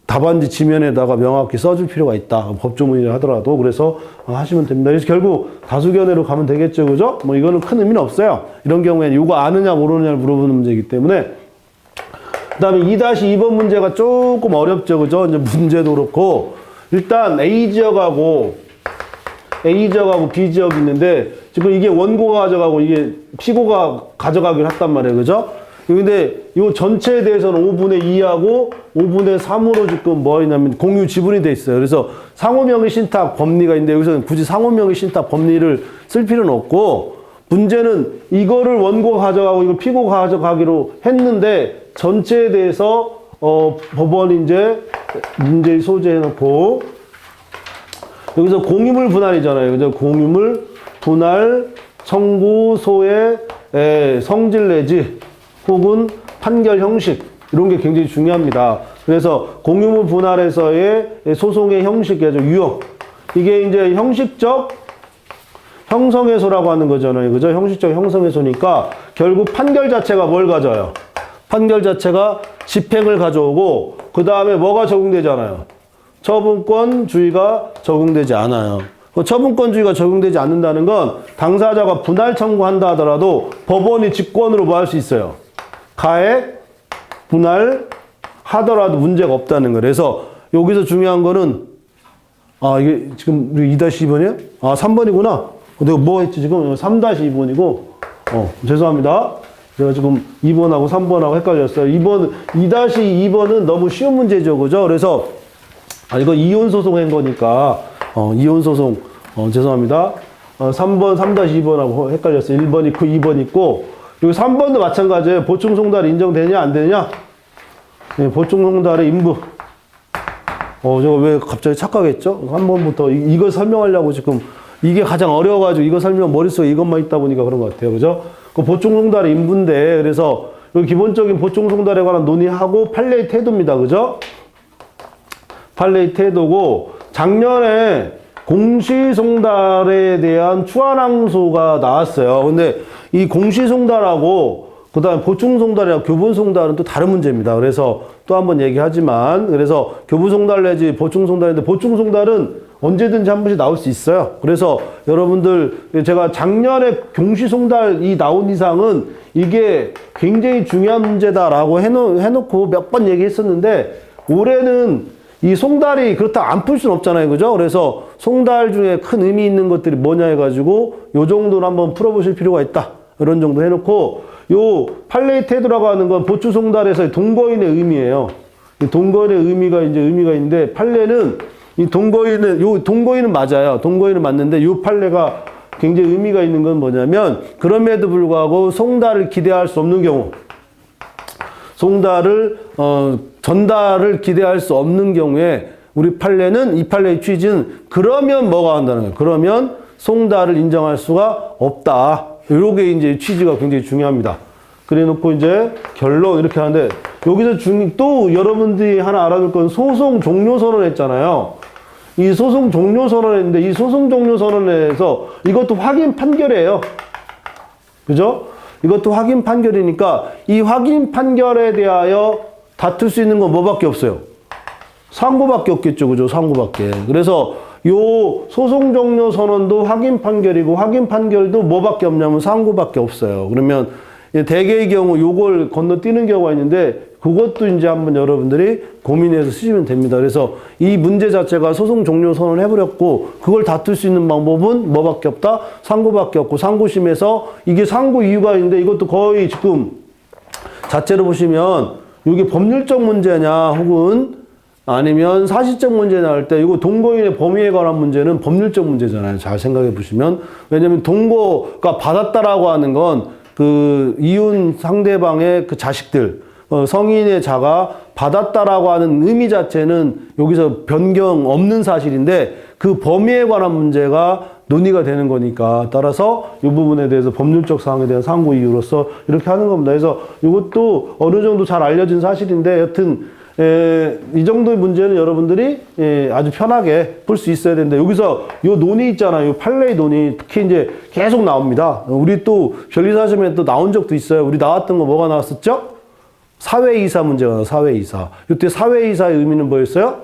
답안지 지면에다가 명확히 써줄 필요가 있다. 법조문의를 하더라도. 그래서 하시면 됩니다. 그래서 결국 다수견해로 가면 되겠죠. 그죠? 뭐 이거는 큰 의미는 없어요. 이런 경우에는 이거 아느냐 모르느냐를 물어보는 문제이기 때문에. 그 다음에 2-2번 문제가 조금 어렵죠. 그죠? 이제 문제도 그렇고. 일단 A 지역하고 B 지역이 있는데 지금 이게 원고가 가져가고 이게 피고가 가져가기로 했단 말이에요. 그죠? 근데 이 전체에 대해서는 5분의 2하고 5분의 3으로 지금 뭐 있냐면 공유 지분이 돼 있어요. 그래서 상호명의 신탁 법리가 있는데 여기서는 굳이 상호명의 신탁 법리를 쓸 필요는 없고 문제는 이거를 원고가 가져가고 이걸 피고가 가져가기로 했는데 전체에 대해서 법원이 이제 문제를 소재해 놓고 여기서 공유물 분할이잖아요. 그죠? 공유물 분할 청구소의 성질 내지 혹은 판결 형식 이런 게 굉장히 중요합니다. 그래서 공유물 분할에서의 소송의 형식이죠. 유형. 이게 이제 형식적 형성해소라고 하는 거잖아요. 그죠? 형식적 형성해소니까 결국 판결 자체가 뭘 가져요? 판결 자체가 집행을 가져오고 그 다음에 뭐가 적용되잖아요. 처분권주의가 적용되지 않아요. 처분권주의가 적용되지 않는다는 건 당사자가 분할 청구한다 하더라도 법원이 직권으로 뭐 할 수 있어요? 가액 분할 하더라도 문제가 없다는 거예요. 그래서 여기서 중요한 거는 이게 지금 우리 2-2번이에요? 3번이구나. 내가 뭐 했지 지금? 3-2번이고 죄송합니다. 제가 지금 2번하고 3번하고 헷갈렸어요. 2-2번은 너무 쉬운 문제죠. 그죠? 그래서 이거 이혼소송한 거니까 이혼소송 죄송합니다. 3번, 3-2번하고 헷갈렸어요. 1번 있고 2번 있고 여기 3번도 마찬가지예요. 보충송달 인정되냐 안 되냐? 네, 보충송달의 인부. 제가 왜 갑자기 착각했죠? 3번부터 이거 설명하려고 지금 이게 가장 어려워가지고 이거 설명 머릿속에 이것만 있다 보니까 그런 것 같아요. 그죠? 그 보충송달의 인부인데 그래서 여기 기본적인 보충송달에 관한 논의하고 판례의 태도입니다. 그죠? 판례의 태도고 작년에 공시송달에 대한 추한항소가 나왔어요. 근데 이 공시송달하고 그 다음에 보충송달이랑 교부송달은 또 다른 문제입니다. 그래서 또 한번 얘기하지만 그래서 교부송달 내지 보충송달인데 보충송달은 언제든지 한 번씩 나올 수 있어요. 그래서 여러분들 제가 작년에 공시송달이 나온 이상은 이게 굉장히 중요한 문제다라고 해놓고 몇 번 얘기했었는데 올해는 이 송달이 그렇다고 안 풀 수는 없잖아요. 그죠? 그래서 송달 중에 큰 의미 있는 것들이 뭐냐 해가지고 요 정도는 한번 풀어보실 필요가 있다. 이런 정도 해놓고 요 판례의 태도라고 하는 건 보충송달에서의 동거인의 의미예요. 동거인의 의미가 있는데 판례는 이 동거인은 맞아요. 동거인은 맞는데 요 판례가 굉장히 의미가 있는 건 뭐냐면 그럼에도 불구하고 송달을 기대할 수 없는 경우 전달을 기대할 수 없는 경우에 우리 판례는 이 판례의 취지는 그러면 뭐가 한다는 거예요. 그러면 송달을 인정할 수가 없다. 요게 이제 취지가 굉장히 중요합니다. 그래 놓고 이제 결론 이렇게 하는데 여기서 또 여러분들이 하나 알아둘 건 소송 종료 선언 했잖아요. 이 소송 종료 선언 했는데 이 소송 종료 선언에서 이것도 확인 판결이에요. 그죠? 이것도 확인 판결이니까 이 확인 판결에 대하여 다툴 수 있는 건 뭐밖에 없어요? 상고밖에 없겠죠. 그죠? 상고밖에. 그래서 요 소송 종료 선언도 확인 판결이고 확인 판결도 뭐밖에 없냐면 상고밖에 없어요. 그러면 대개의 경우 요걸 건너뛰는 경우가 있는데 그것도 이제 한번 여러분들이 고민해서 쓰시면 됩니다. 그래서 이 문제 자체가 소송 종료 선언을 해버렸고 그걸 다툴 수 있는 방법은 뭐밖에 없다? 상고밖에 없고 상고심에서 이게 상고 이유가 있는데 이것도 거의 지금 자체로 보시면 이게 법률적 문제냐 혹은 아니면 사실적 문제 나올 때 이거 동거인의 범위에 관한 문제는 법률적 문제잖아요. 잘 생각해 보시면. 왜냐면 동거가 받았다라고 하는 건 그 이혼 상대방의 그 자식들 성인의 자가 받았다라고 하는 의미 자체는 여기서 변경 없는 사실인데 그 범위에 관한 문제가 논의가 되는 거니까 따라서 이 부분에 대해서 법률적 사항에 대한 상고 이유로서 이렇게 하는 겁니다. 그래서 이것도 어느 정도 잘 알려진 사실인데 여튼 이 정도의 문제는 여러분들이 아주 편하게 풀 수 있어야 되는데 여기서 요 논의 있잖아요. 요 판례의 논의 특히 이제 계속 나옵니다. 우리 또 변리사심에 또 나온 적도 있어요. 우리 나왔던 거 뭐가 나왔었죠? 사회이사 문제가 나와요. 사회이사. 이때 사회이사의 의미는 뭐였어요?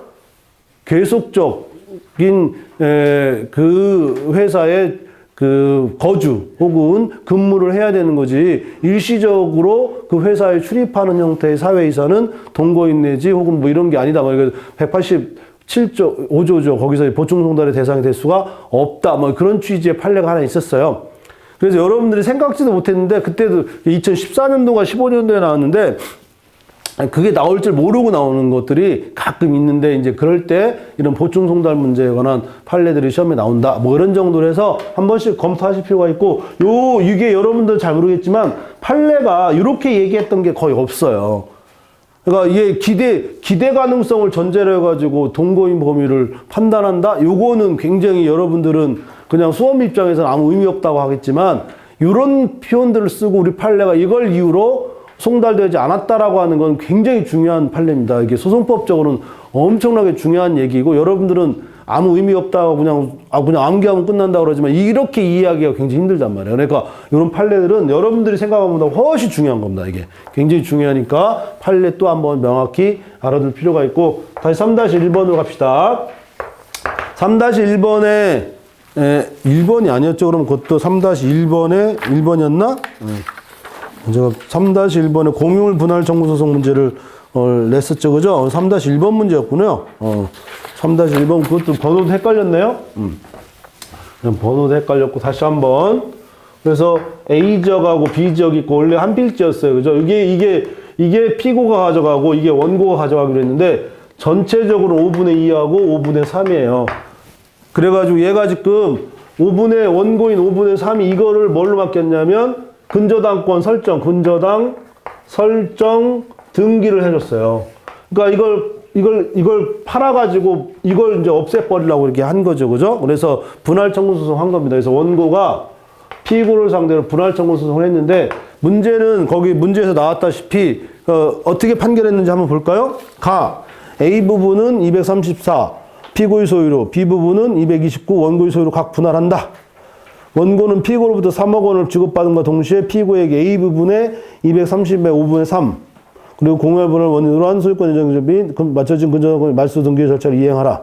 계속적인 그 회사의 그 거주 혹은 근무를 해야 되는 거지 일시적으로 그 회사에 출입하는 형태의 사회이사는 동거인 내지 혹은 뭐 이런 게 아니다. 187조 5조죠. 거기서 보충송달의 대상이 될 수가 없다. 뭐 그런 취지의 판례가 하나 있었어요. 그래서 여러분들이 생각지도 못했는데 그때도 2014년도가 15년도에 나왔는데 그게 나올 줄 모르고 나오는 것들이 가끔 있는데 이제 그럴 때 이런 보충송달 문제에 관한 판례들이 시험에 나온다. 뭐 이런 정도로 해서 한 번씩 검토하실 필요가 있고 이게 여러분들 잘 모르겠지만 판례가 이렇게 얘기했던 게 거의 없어요. 그러니까 이게 기대 가능성을 전제로 해가지고 동거인 범위를 판단한다? 요거는 굉장히 여러분들은 그냥 수험 입장에서는 아무 의미 없다고 하겠지만 이런 표현들을 쓰고 우리 판례가 이걸 이유로 송달되지 않았다라고 하는 건 굉장히 중요한 판례입니다. 이게 소송법적으로는 엄청나게 중요한 얘기고 여러분들은 아무 의미 없다고 그냥 암기하면 끝난다고 그러지만 이렇게 이해하기가 굉장히 힘들단 말이에요. 그러니까 이런 판례들은 여러분들이 생각하는 것보다 훨씬 중요한 겁니다. 이게 굉장히 중요하니까 판례 또 한번 명확히 알아둘 필요가 있고 다시 3-1번으로 갑시다. 3-1번에 1번이 아니었죠. 그럼 그것도 3-1번에 1번이었나? 제가 3-1번에 공유물 분할 청구 소송 문제를 냈었죠. 그죠? 3-1번 문제였군요. 3-1번 그것도 번호도 헷갈렸네요. 번호도 헷갈렸고 다시 한번. 그래서 A지역하고 B지역이 있고 원래 한 필지였어요. 그죠? 이게 피고가 가져가고 이게 원고가 가져가기로 했는데 전체적으로 5분의 2하고 5분의 3이에요. 그래가지고 얘가 지금 원고인 5분의 3이 이거를 뭘로 맡겼냐면 근저당권 설정, 근저당 설정 등기를 해줬어요. 그러니까 이걸 팔아가지고 이걸 이제 없애버리려고 이렇게 한 거죠. 그죠? 그래서 분할 청구 소송 한 겁니다. 그래서 원고가 피고를 상대로 분할 청구 소송을 했는데 문제는 거기 문제에서 나왔다시피 어떻게 판결했는지 한번 볼까요? A 부분은 234 피고의 소유로, B 부분은 229 원고의 소유로 각 분할한다. 원고는 피고로부터 3억 원을 지급받은과 동시에 피고에게 A 부분의 230의 5분의 3 그리고 공여분할 원인으로 한 소유권 인정 및 맞춰진 근저당권 말소 등기 절차를 이행하라.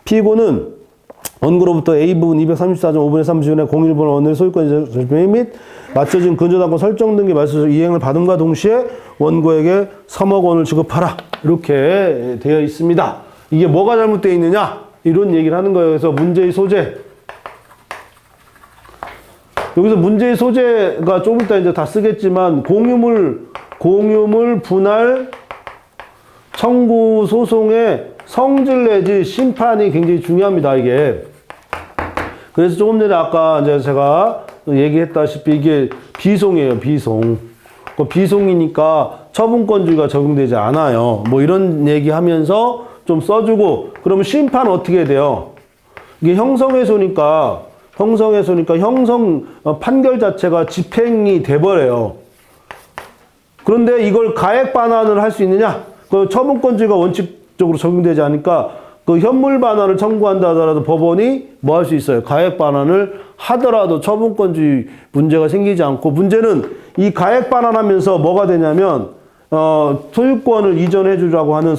피고는 원고로부터 A 부분 234.5분의 3 지분의 공유분할 원인으로 소유권 인정 절차 및 맞춰진 근저당권 설정 등기 말소 이행을 받음과 동시에 원고에게 3억 원을 지급하라. 이렇게 되어 있습니다. 이게 뭐가 잘못되어 있느냐? 이런 얘기를 하는 거예요. 그래서 문제의 소재. 여기서 문제의 소재가 좀 이따 이제 다 쓰겠지만 공유물 분할 청구 소송의 성질 내지 심판이 굉장히 중요합니다, 이게. 그래서 조금 전에 아까 이제 제가 얘기했다시피 이게 비송이에요, 비송. 비송이니까 처분권주의가 적용되지 않아요. 뭐 이런 얘기 하면서 좀 써주고, 그러면 심판은 어떻게 돼요? 이게 형성해소니까 형성 판결 자체가 집행이 돼버려요. 그런데 이걸 가액 반환을 할 수 있느냐? 그 처분권주의가 원칙적으로 적용되지 않으니까 그 현물 반환을 청구한다 하더라도 법원이 뭐 할 수 있어요? 가액 반환을 하더라도 처분권주의 문제가 생기지 않고, 문제는 이 가액 반환하면서 뭐가 되냐면 소유권을 이전해 주라고 하는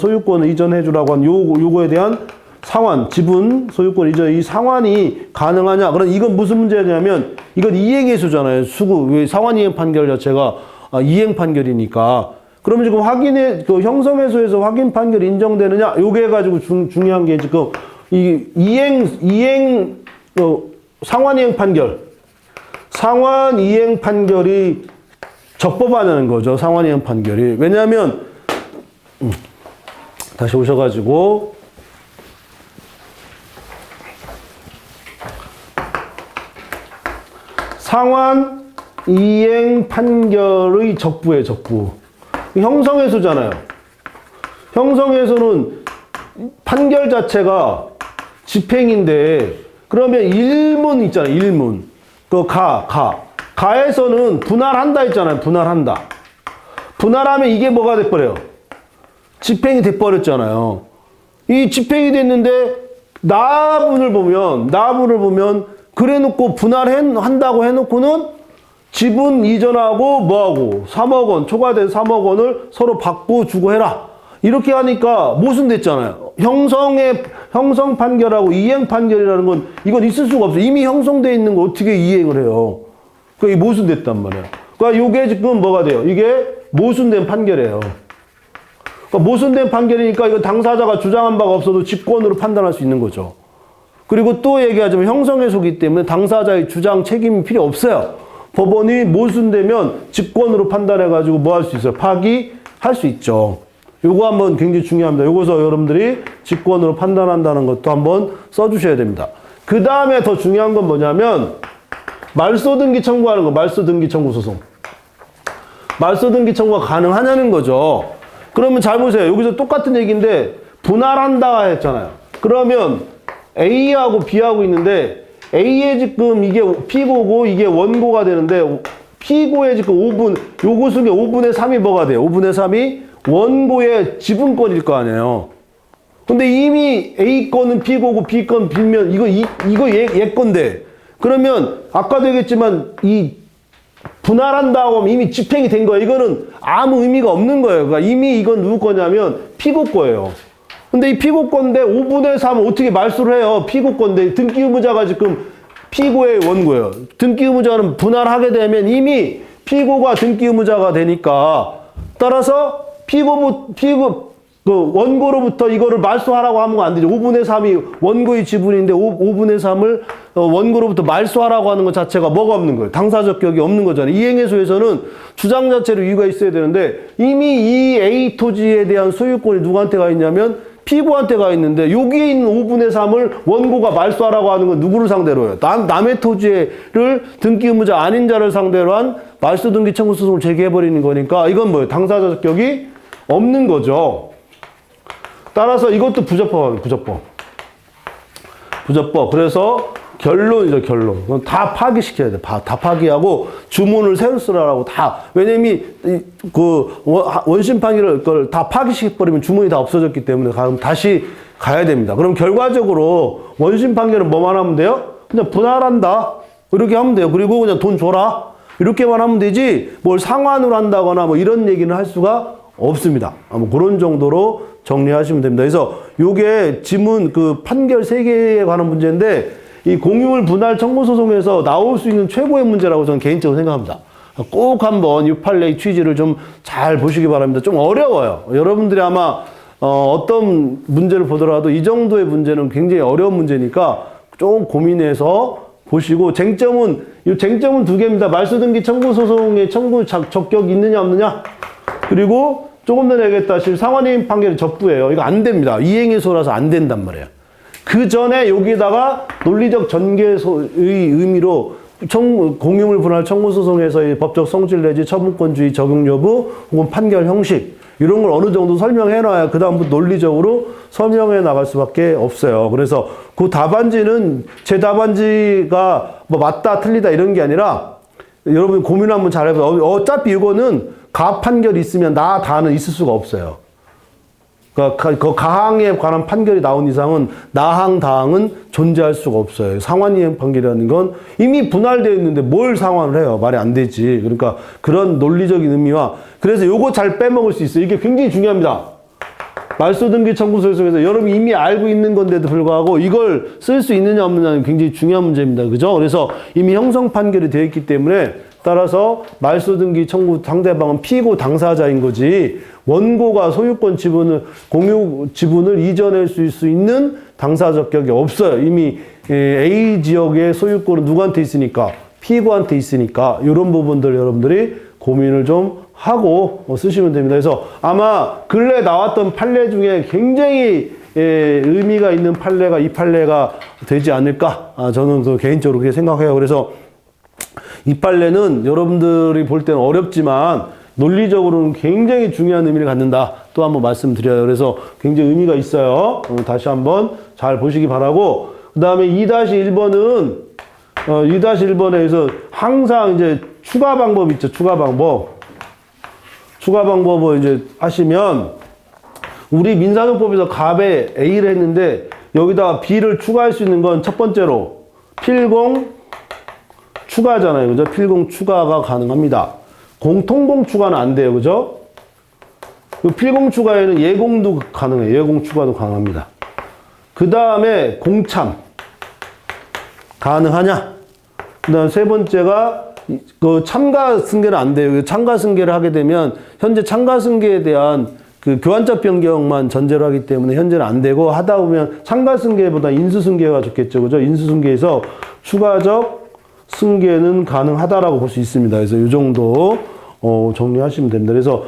요거에 대한 상환, 지분, 소유권 이전, 이 상환이 가능하냐? 그럼 이건 무슨 문제냐면, 이건 이행해소잖아요. 상환 이행 판결 자체가 이행 판결이니까. 그러면 지금 형성해소에서 확인 판결이 인정되느냐? 요게 가지고 중요한 게 지금, 상환 이행 판결이 적법하냐는 거죠. 상환 이행 판결이. 왜냐하면, 다시 오셔가지고, 상환 이행 판결의 적부예요, 적부. 형성해소잖아요. 형성해소는 판결 자체가 집행인데, 그러면 일문 있잖아요, 일문. 가에서는 분할한다 했잖아요, 분할한다. 분할하면 이게 뭐가 돼버려요? 집행이 돼버렸잖아요. 이 집행이 됐는데, 나분을 보면, 그래 놓고 분할한다고 해놓고는 지분 이전하고 뭐하고 3억 원, 초과된 3억 원을 서로 받고 주고 해라. 이렇게 하니까 모순됐잖아요. 형성 판결하고 이행 판결이라는 건 이건 있을 수가 없어요. 이미 형성되어 있는 거 어떻게 이행을 해요. 그게 모순됐단 말이에요. 그러니까 이게 지금 뭐가 돼요? 이게 모순된 판결이에요. 그러니까 모순된 판결이니까 이건 당사자가 주장한 바가 없어도 직권으로 판단할 수 있는 거죠. 그리고 또 얘기하자면 형성해소기 때문에 당사자의 주장 책임이 필요 없어요. 법원이 모순되면 직권으로 판단해가지고 뭐 할 수 있어요? 파기할 수 있죠. 요거 한번 굉장히 중요합니다. 요거서 여러분들이 직권으로 판단한다는 것도 한번 써주셔야 됩니다. 그 다음에 더 중요한 건 뭐냐면 말소등기 청구하는 거, 말소등기 청구 소송. 말소등기 청구가 가능하냐는 거죠. 그러면 잘 보세요. 여기서 똑같은 얘기인데 분할한다 했잖아요. 그러면 A하고 B하고 있는데 A에 지금 이게 피고고 이게 원고가 되는데 피고의 지금 5분, 요거 중에 5분의 3이 뭐가 돼요? 5분의 3이 원고의 지분권일 거 아니에요. 근데 이미 A 건은 피고고 B 건 빌면 이거 얘 건데, 그러면 아까도 얘기했지만 이 분할한다고 하면 이미 집행이 된 거예요. 이거는 아무 의미가 없는 거예요. 그러니까 이미 이건 누구 거냐면 피고 거예요. 근데 이 피고 건데 5분의 3은 어떻게 말소를 해요? 피고 건데 등기 의무자가 지금 피고의 원고예요. 등기 의무자는 분할하게 되면 이미 피고가 등기 의무자가 되니까, 따라서 그 원고로부터 이거를 말소하라고 하면 안 되죠. 5분의 3이 원고의 지분인데 5분의 3을 원고로부터 말소하라고 하는 것 자체가 뭐가 없는 거예요? 당사적 격이 없는 거잖아요. 이행해소에서는 주장 자체로 이유가 있어야 되는데, 이미 이 A 토지에 대한 소유권이 누구한테 가 있냐면 피고한테 가 있는데, 여기에 있는 5분의 3을 원고가 말소하라고 하는 건 누구를 상대로 해요? 남의 토지를 등기 의무자 아닌 자를 상대로 한 말소 등기 청구 소송을 제기해버리는 거니까, 이건 뭐예요? 당사적 격이 없는 거죠. 따라서 이것도 부적법이에요. 부적법. 그래서 결론이죠, 결론. 다 파기시켜야 돼. 다 파기하고 주문을 새로 쓰라고 다. 왜냐면 원심 판결을 그걸 다 파기시켜버리면 주문이 다 없어졌기 때문에 다시 가야 됩니다. 그럼 결과적으로 원심 판결은 뭐만 하면 돼요? 그냥 분할한다. 이렇게 하면 돼요. 그리고 그냥 돈 줘라. 이렇게만 하면 되지, 뭘 상환을 한다거나 뭐 이런 얘기는 할 수가 없습니다. 뭐 그런 정도로 정리하시면 됩니다. 그래서 요게 지문 판결 3개에 관한 문제인데, 이 공유물 분할 청구 소송에서 나올 수 있는 최고의 문제라고 저는 개인적으로 생각합니다. 꼭 한번 이 판례의 취지를 좀 잘 보시기 바랍니다. 좀 어려워요. 여러분들이 아마 어떤 문제를 보더라도 이 정도의 문제는 굉장히 어려운 문제니까 좀 고민해서 보시고, 쟁점은 2개입니다. 말소등기 청구 소송의 청구 적격이 있느냐 없느냐, 그리고 조금 전에 얘기했다시피 상환이행 판결이 접부예요. 이거 안 됩니다. 이행해소라서 안 된단 말이에요. 그 전에 여기다가 논리적 전개의 의미로 공유물 분할 청구 소송에서의 법적 성질 내지 처분권주의 적용 여부 혹은 판결 형식, 이런 걸 어느 정도 설명해 놔야 그 다음부터 논리적으로 설명해 나갈 수밖에 없어요. 그래서 그 답안지는 제 답안지가 뭐 맞다 틀리다 이런 게 아니라, 여러분 고민 한번 잘 해보세요. 어차피 이거는 가 판결이 있으면 나 다는 있을 수가 없어요. 그러니까 그 가항에 관한 판결이 나온 이상은 나항 다항은 존재할 수가 없어요. 상환이행 판결이라는 건 이미 분할되어 있는데 뭘 상환을 해요? 말이 안 되지. 그러니까 그런 논리적인 의미와, 그래서 요거 잘 빼먹을 수 있어요. 이게 굉장히 중요합니다. 말소등기 청구소송에서 여러분이 이미 알고 있는 건데도 불구하고 이걸 쓸 수 있느냐 없느냐는 굉장히 중요한 문제입니다. 그죠? 그래서 이미 형성 판결이 되어 있기 때문에, 따라서 말소등기 청구 상대방은 피고 당사자인 거지, 원고가 소유권 공유 지분을 이전할 수 있는 당사적 격이 없어요. 이미 A 지역의 소유권은 누구한테 있으니까? 피고한테 있으니까. 이런 부분들 여러분들이 고민을 좀 하고 쓰시면 됩니다. 그래서 아마 근래 나왔던 판례 중에 굉장히 의미가 있는 판례가 이 판례가 되지 않을까? 저는 개인적으로 그렇게 생각해요. 그래서 이 판례는 여러분들이 볼 때는 어렵지만 논리적으로는 굉장히 중요한 의미를 갖는다. 또 한번 말씀드려요. 그래서 굉장히 의미가 있어요. 다시 한번 잘 보시기 바라고, 그 다음에 2-1번은 2-1번에서 항상 이제 추가 방법 있죠. 추가 방법을 이제 하시면, 우리 민사소송법에서 갑에 A를 했는데 여기다가 B를 추가할 수 있는 건 첫 번째로 필공 추가잖아요. 그죠? 필공 추가가 가능합니다. 공통공 추가는 안 돼요. 그죠? 필공 추가에는 예공도 가능해요. 예공 추가도 가능합니다. 그 다음에 공참 가능하냐? 그 다음 세 번째가 참가 승계는 안 돼요. 참가 승계를 하게 되면 현재 참가 승계에 대한 교환자 변경만 전제로 하기 때문에 현재는 안 되고, 하다 보면 참가 승계보다 인수 승계가 좋겠죠. 그죠? 인수 승계에서 추가적 승계는 가능하다라고 볼 수 있습니다. 그래서 이 정도 정리하시면 됩니다. 그래서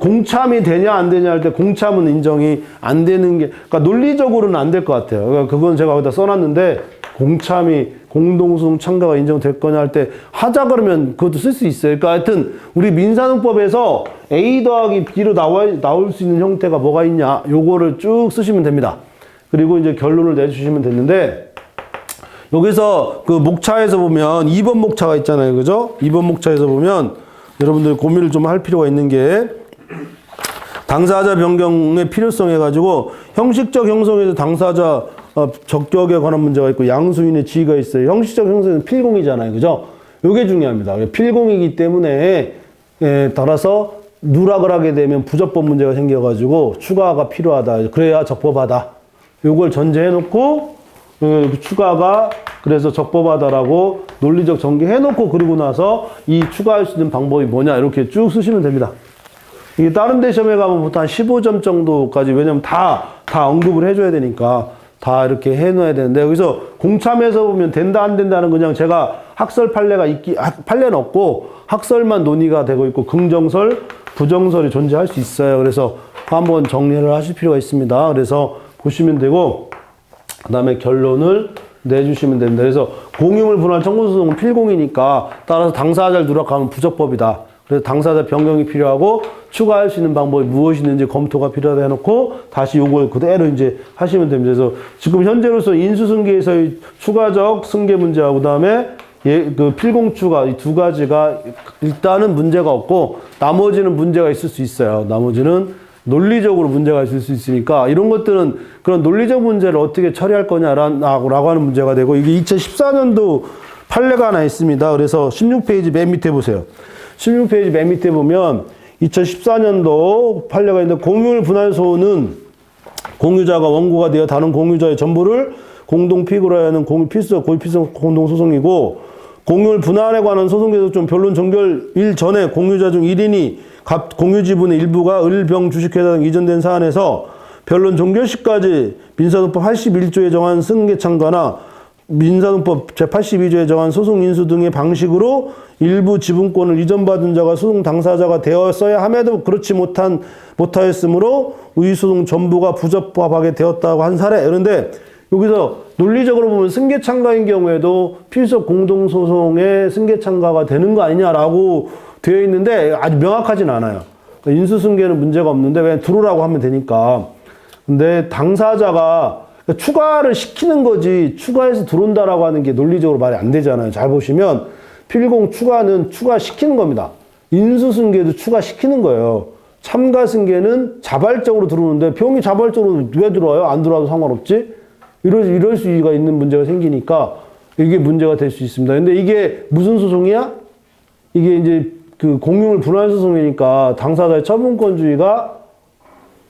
공참이 되냐 안 되냐 할 때 공참은 인정이 안 되는 게, 그러니까 논리적으로는 안 될 것 같아요. 그러니까 그건 제가 거기다 써놨는데, 공참이 공동소송 참가가 인정될 거냐 할 때 하자 그러면 그것도 쓸 수 있어요. 그러니까 하여튼 우리 민사소송법에서 A 더하기 B로 나올 수 있는 형태가 뭐가 있냐, 요거를 쭉 쓰시면 됩니다. 그리고 이제 결론을 내주시면 됐는데, 여기서 그 목차에서 보면 2번 목차가 있잖아요. 그죠? 2번 목차에서 보면 여러분들 고민을 좀 할 필요가 있는 게 당사자 변경의 필요성 해가지고 형식적 형성에서 당사자 적격에 관한 문제가 있고 양수인의 지위가 있어요. 형식적 형성은 필공이잖아요. 그죠? 이게 중요합니다. 필공이기 때문에 따라서 누락을 하게 되면 부적법 문제가 생겨가지고 추가가 필요하다. 그래야 적법하다. 요걸 전제해놓고 추가가 그래서 적법하다라고 논리적 전개해놓고 그리고 나서 이 추가할 수 있는 방법이 뭐냐 이렇게 쭉 쓰시면 됩니다. 이게 다른 데 시험에 가면 보통 한 15점 정도까지 왜냐면 다 언급을 해줘야 되니까 다 이렇게 해놔야 되는데 여기서 공참에서 보면 된다 안 된다는 그냥 제가 학설 판례는 없고 학설만 논의가 되고 있고 긍정설, 부정설이 존재할 수 있어요. 그래서 한번 정리를 하실 필요가 있습니다. 그래서 보시면 되고 그 다음에 결론을 내주시면 됩니다. 그래서 공유물 분할 청구소송은 필공이니까 따라서 당사자를 누락하면 부적법이다. 그래서 당사자 변경이 필요하고 추가할 수 있는 방법이 무엇이 있는지 검토가 필요하다 해놓고 다시 요걸 그대로 이제 하시면 됩니다. 그래서 지금 현재로서 인수승계에서의 추가적 승계 문제하고 그다음에 그 필공 추가 이 두 가지가 일단은 문제가 없고 나머지는 문제가 있을 수 있어요. 나머지는 논리적으로 문제가 있을 수 있으니까 이런 것들은 그런 논리적 문제를 어떻게 처리할 거냐라고 하는 문제가 되고 이게 2014년도 판례가 하나 있습니다. 그래서 16페이지 맨 밑에 보세요. 16페이지 맨 밑에 보면 2014년도 판례가 있는데 공유물 분할소는 공유자가 원고가 되어 다른 공유자의 전부를 공동 피고로 하는 고의필수 공동소송이고 공유물 분할에 관한 소송 계속 변론 종결일 전에 공유자 중 1인이 공유 지분의 일부가 을병 주식회사 등 이전된 사안에서 변론 종결 시까지 민사소법 81조에 정한 승계 참가나 민사소법 제82조에 정한 소송 인수 등의 방식으로 일부 지분권을 이전받은 자가 소송 당사자가 되었어야 함에도 그렇지 못하였으므로 의소송 전부가 부적법하게 되었다고 한 사례. 그런데 여기서 논리적으로 보면 승계 참가인 경우에도 필수 공동소송에 승계 참가가 되는 거 아니냐라고 되어 있는데 아주 명확하진 않아요. 그러니까 인수승계는 문제가 없는데 왜 들어오라고 하면 되니까. 근데 당사자가 그러니까 추가를 시키는 거지 추가해서 들어온다라고 하는 게 논리적으로 말이 안 되잖아요. 잘 보시면 필공 추가는 추가시키는 겁니다. 인수승계도 추가시키는 거예요. 참가승계는 자발적으로 들어오는데 병이 자발적으로 왜 들어와요? 안 들어와도 상관없지? 이럴 수가 있는 문제가 생기니까 이게 문제가 될 수 있습니다. 근데 이게 무슨 소송이야? 이게 이제 그 공유물 분할 소송이니까 당사자의 처분권주의가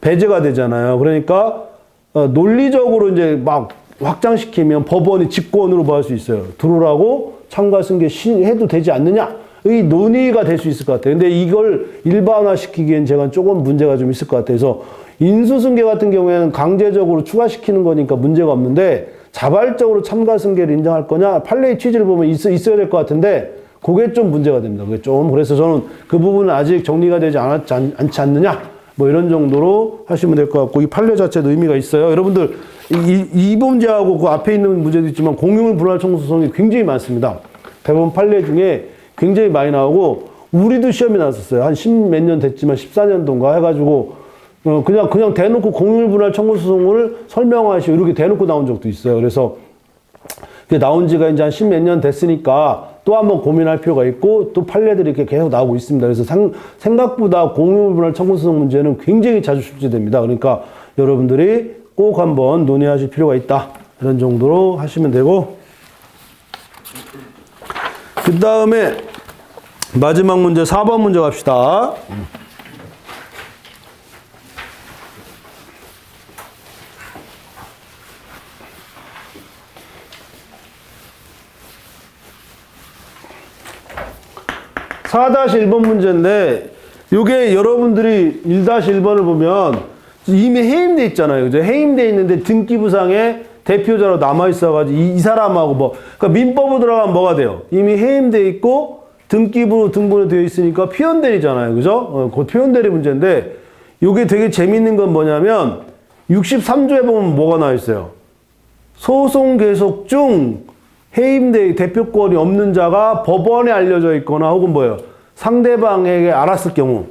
배제가 되잖아요. 그러니까 논리적으로 이제 막 확장시키면 법원이 직권으로 뭐 할 수 있어요. 들어오라고 참가승계 해도 되지 않느냐? 이 논의가 될 수 있을 것 같아요. 근데 이걸 일반화시키기엔 제가 조금 문제가 좀 있을 것 같아서 인수승계 같은 경우에는 강제적으로 추가시키는 거니까 문제가 없는데 자발적으로 참가승계를 인정할 거냐? 판례의 취지를 보면 있어야 될 것 같은데 그게 좀 문제가 됩니다. 그게 좀 그래서 저는 그 부분은 아직 정리가 되지 않지 않느냐? 뭐 이런 정도로 하시면 될 것 같고 이 판례 자체도 의미가 있어요. 여러분들 이 문제하고 그 앞에 있는 문제도 있지만 공유물 분할 청구 소송이 굉장히 많습니다. 대법원 판례 중에 굉장히 많이 나오고 우리도 시험이 나왔었어요. 한 10몇 년 됐지만 14년도인가 해가지고 그냥 대놓고 공유물 분할 청구 소송을 설명하시고 이렇게 대놓고 나온 적도 있어요. 그래서 그게 나온 지가 이제 한 10몇 년 됐으니까 또 한번 고민할 필요가 있고 또 판례들이 이렇게 계속 나오고 있습니다. 그래서 생각보다 공유물 분할 청구 소송 문제는 굉장히 자주 출제됩니다. 그러니까 여러분들이 꼭 한번 논의하실 필요가 있다. 이런 정도로 하시면 되고 그 다음에 마지막 문제 4번 문제 갑시다. (4-1번) 문제인데 요게 여러분들이 1-1번을 보면 이미 해임돼 있잖아요. 그죠? 해임돼 있는데 등기부상에 대표자로 남아있어가지고 이 사람하고 뭐 그러니까 민법으로 들어가면 뭐가 돼요? 이미 해임돼 있고 등기부로 등본이 되어 있으니까 표현대리잖아요. 그죠? 그 표현대리 문제인데 요게 되게 재밌는 건 뭐냐면 63조에 보면 뭐가 나와 있어요? 소송 계속 중 해임대 대표권이 없는 자가 법원에 알려져 있거나 혹은 뭐예요? 상대방에게 알았을 경우.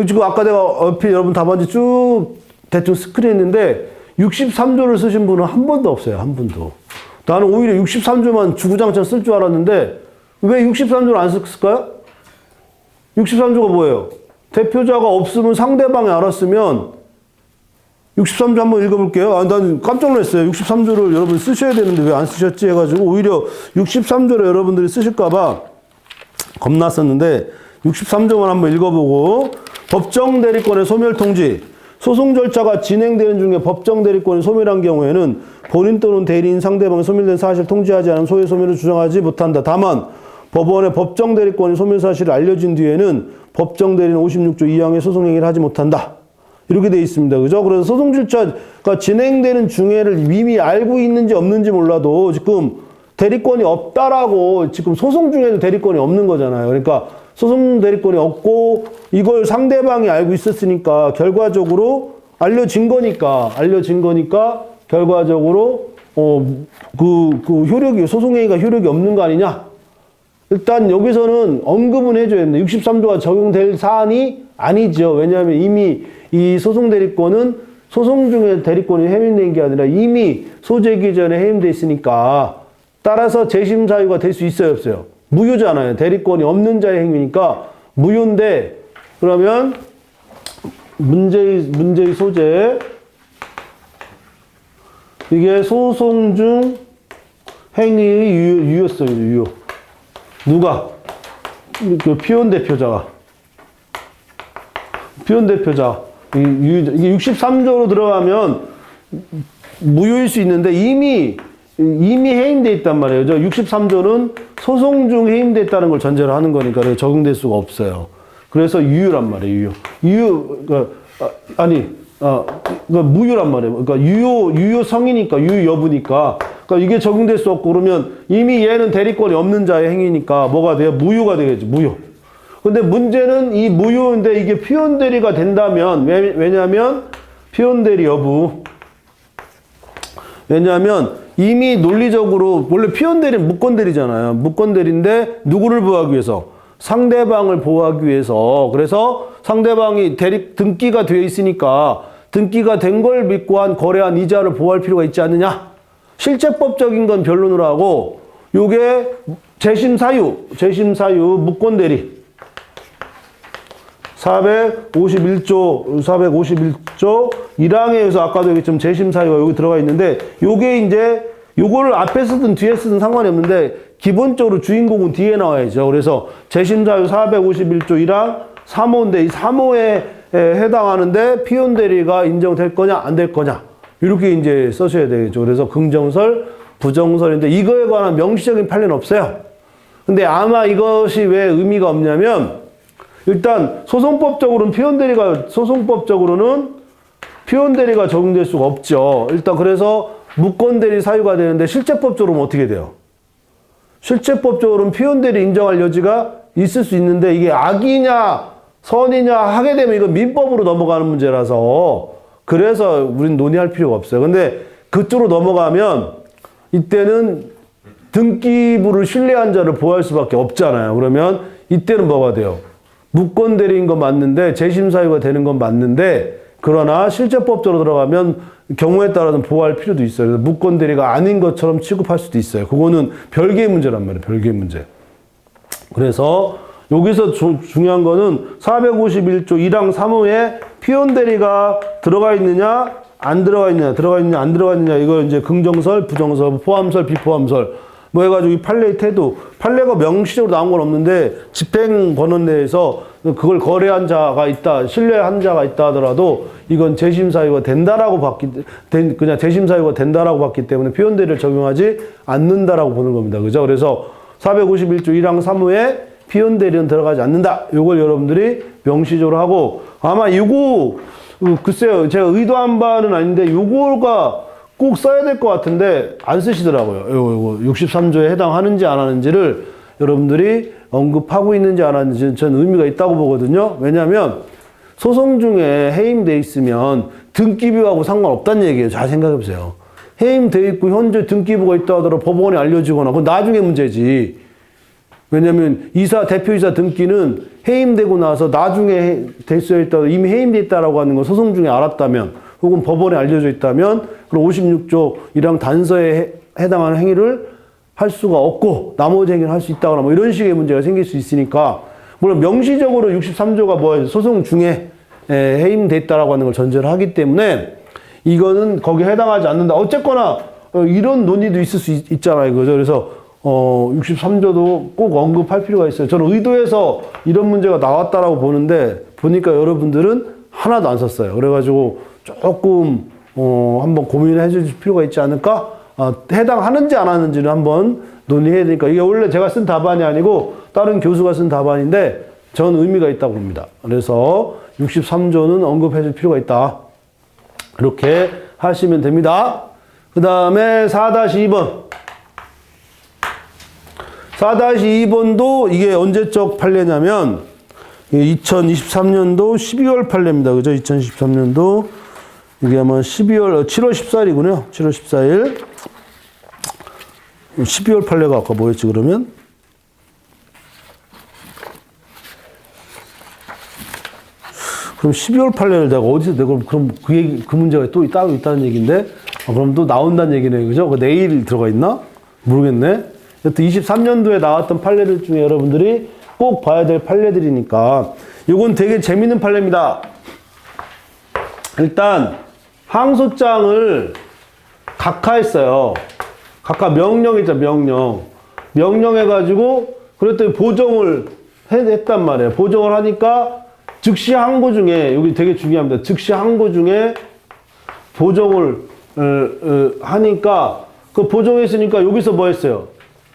지금 아까 내가 옆에 여러분 답안지 쭉 대충 스크린했는데 63조를 쓰신 분은 한 번도 없어요. 한 분도. 나는 오히려 63조만 주구장창 쓸 줄 알았는데 왜 63조를 안 썼을까요? 63조가 뭐예요? 대표자가 없으면 상대방이 알았으면 63조 한번 읽어볼게요. 난 깜짝 놀랐어요. 63조를 여러분 쓰셔야 되는데 왜 안 쓰셨지 해가지고 오히려 63조를 여러분들이 쓰실까봐 겁났었는데 63조만 한번 읽어보고 법정 대리권의 소멸 통지. 소송 절차가 진행되는 중에 법정 대리권이 소멸한 경우에는 본인 또는 대리인 상대방이 소멸된 사실을 통지하지 않은 소의 소멸을 주장하지 못한다. 다만 법원에 법정 대리권이 소멸 사실을 알려진 뒤에는 법정 대리는 56조 2항의 소송 행위를 하지 못한다. 이렇게 돼 있습니다. 그죠? 그래서 소송 절차가 진행되는 중에를 이미 알고 있는지 없는지 몰라도 지금 대리권이 없다라고 지금 소송 중에도 대리권이 없는 거잖아요. 그러니까 소송 대리권이 없고 이걸 상대방이 알고 있었으니까 결과적으로 알려진 거니까 결과적으로 효력이 소송행위가 효력이 없는 거 아니냐? 일단 여기서는 언급은 해줘야 됩니다. 63조가 적용될 사안이 아니죠. 왜냐하면 이미 이 소송 대리권은 소송 중에 대리권이 해임된 게 아니라 이미 소재기 전에 해임돼 있으니까 따라서 재심 사유가 될 수 있어요, 없어요? 무효잖아요. 대리권이 없는 자의 행위니까 무효인데 그러면 문제의 소재 이게 소송 중 행위의 유효성이죠, 유효. 누가? 그 피혼 대표자가. 이게 63조로 들어가면 무효일 수 있는데 이미 해임돼 있단 말이에요. 63조는 소송 중 해임돼 있다는 걸 전제로 하는 거니까 적용될 수가 없어요. 그래서 유효란 말이에요. 무효란 말이에요. 그러니까 유효성이니까 유효 여부니까. 그러니까 이게 적용될 수 없고 그러면 이미 얘는 대리권이 없는 자의 행위니까 뭐가 돼요? 무효가 되겠지. 무효. 근데 문제는 이 무효인데 이게 피혼 대리가 된다면 왜냐하면 피혼 대리 여부. 왜냐하면 이미 논리적으로 원래 피혼 대리는 무권 대리잖아요. 무권 대리인데 누구를 보호하기 위해서? 상대방을 보호하기 위해서. 그래서 상대방이 대리 등기가 되어 있으니까 등기가 된 걸 믿고 거래한 이자를 보호할 필요가 있지 않느냐? 실제법적인 건 변론으로 하고 요게 재심 사유 무권 대리 451조 1항에 의해서 아까도 얘기했지만 재심 사유가 여기 들어가 있는데 요게 이제 요거를 앞에 쓰든 뒤에 쓰든 상관이 없는데 기본적으로 주인공은 뒤에 나와야죠. 그래서 재심 사유 451조 1항 3호인데 이 3호에 해당하는데 피혼 대리가 인정될 거냐 안 될 거냐 이렇게 이제 써셔야 되겠죠. 그래서 긍정설, 부정설인데 이거에 관한 명시적인 판례는 없어요. 근데 아마 이것이 왜 의미가 없냐면 일단 소송법적으로는 피혼 대리가 적용될 수가 없죠. 일단 그래서 무권 대리 사유가 되는데 실제법적으로는 어떻게 돼요? 실제법적으로는 피혼 대리 인정할 여지가 있을 수 있는데 이게 악이냐 선이냐 하게 되면 이건 민법으로 넘어가는 문제라서 그래서 우린 논의할 필요가 없어요. 근데 그쪽으로 넘어가면 이때는 등기부를 신뢰한 자를 보호할 수밖에 없잖아요. 그러면 이때는 뭐가 돼요? 무권 대리인 건 맞는데 재심 사유가 되는 건 맞는데 그러나 실제법적으로 들어가면 경우에 따라서는 보호할 필요도 있어요. 그래서 무권 대리가 아닌 것처럼 취급할 수도 있어요. 그거는 별개의 문제란 말이에요. 별개의 문제. 그래서 여기서 중요한 거는 451조 1항 3호에 피혼 대리가 들어가 있느냐, 안 들어가 있느냐, 안 들어가 있느냐, 이거 이제 긍정설, 부정설, 포함설, 비포함설, 뭐 해가지고 이 판례의 태도, 판례가 명시적으로 나온 건 없는데 집행번원 내에서 그걸 거래한 자가 있다, 신뢰한 자가 있다 하더라도 이건 재심 사유가 된다라고 그냥 재심 사유가 된다라고 봤기 때문에 피혼 대리를 적용하지 않는다라고 보는 겁니다. 그죠? 그래서 451조 1항 3호에 피혼 대리는 들어가지 않는다. 요걸 여러분들이 명시적으로 하고 아마 이거 글쎄요. 제가 의도한 바는 아닌데 요거가 꼭 써야 될 것 같은데 안 쓰시더라고요. 요거 63조에 해당하는지 안 하는지를 여러분들이 언급하고 있는지 안 하는지 저는 의미가 있다고 보거든요. 왜냐하면 소송 중에 해임돼 있으면 등기부하고 상관없다는 얘기예요. 잘 생각해 보세요. 해임돼 있고 현재 등기부가 있다 하더라도 법원에 알려지거나 그건 나중에 문제지. 왜냐면 대표이사 등기는 해임되고 나서 나중에 될 수 있다, 이미 해임돼 있다라고 하는 건 소송 중에 알았다면, 혹은 법원에 알려져 있다면, 그럼 56조 1항 단서에 해당하는 행위를 할 수가 없고 나머지 행위를 할 수 있다거나 뭐 이런 식의 문제가 생길 수 있으니까 물론 명시적으로 63조가 뭐예요? 소송 중에 해임돼 있다라고 하는 걸 전제를 하기 때문에 이거는 거기에 해당하지 않는다. 어쨌거나 이런 논의도 있을 수 있잖아요. 그죠? 그래서 63조도 꼭 언급할 필요가 있어요. 저는 의도해서 이런 문제가 나왔다라고 보는데 보니까 여러분들은 하나도 안 썼어요. 그래가지고 조금 한번 고민을 해줄 필요가 있지 않을까? 해당하는지 안 하는지를 한번 논의해야 되니까 이게 원래 제가 쓴 답안이 아니고 다른 교수가 쓴 답안인데 전 의미가 있다고 봅니다. 그래서 63조는 언급해 줄 필요가 있다. 그렇게 하시면 됩니다. 그 다음에 4-2번. 4-2번도 이게 언제적 판례냐면 2023년도 12월 판례입니다. 그죠? 2023년도 이게 아마 7월 14일이군요. 7월 14일. 12월 판례가 아까 뭐였지 그러면? 그럼 12월 판례를 내가 어디서 내가 그럼 그 문제가 또 따로 있다는 얘기인데 그럼 또 나온다는 얘기네. 그죠? 내일 들어가 있나? 모르겠네. 여튼 23년도에 나왔던 판례들 중에 여러분들이 꼭 봐야 될 판례들이니까 이건 되게 재밌는 판례입니다. 일단 항소장을 각하했어요. 각하 명령이죠. 명령해가지고 그랬더니 보정을 했단 말이에요. 보정을 하니까 즉시 항고 중에 여기 되게 중요합니다. 즉시 항고 중에 보정을 하니까 그 보정했으니까 여기서 뭐 했어요?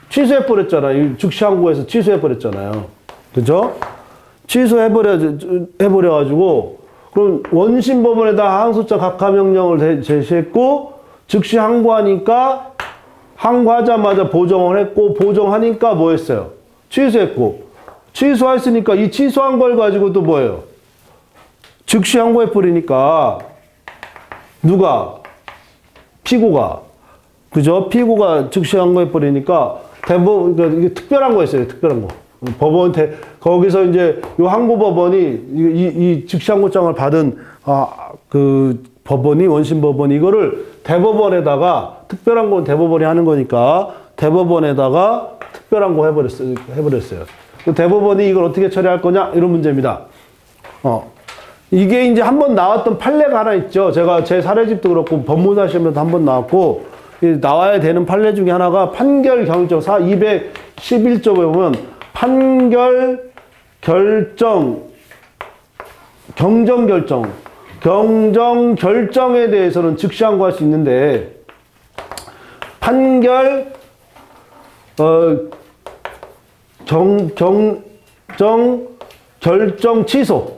취소해버렸잖아요. 즉시 항고해서 취소해버렸잖아요. 그죠? 취소해버려가지고 그럼 원심법원에다 항소장 각하명령을 제시했고 즉시 항고하니까 항고하자마자 보정을 했고 보정하니까 뭐 했어요? 취소했고 취소했으니까 이 취소한 걸 가지고 또 뭐예요? 즉시 항고해버리니까 누가? 피고가. 그죠? 피고가 즉시 항고해버리니까 대법원, 그러니까 이게 특별한 거였어요. 특별한 거. 거기서 이제 요 항고법원이 이 즉시 항고장을 받은 그 법원이 원심 법원이 이거를 대법원에다가 특별한 건 대법원이 하는 거니까 대법원에다가 특별한 거 해버렸어요. 대법원이 이걸 어떻게 처리할 거냐 이런 문제입니다. 이게 이제 한번 나왔던 판례가 하나 있죠. 제가 제 사례집도 그렇고 법무사 시험에도 한번 나왔고 나와야 되는 판례 중에 하나가 판결 결정 211조에 보면 판결 결정 경정 결정에 대해서는 즉시 항고할 수 있는데 판결 경정 결정 취소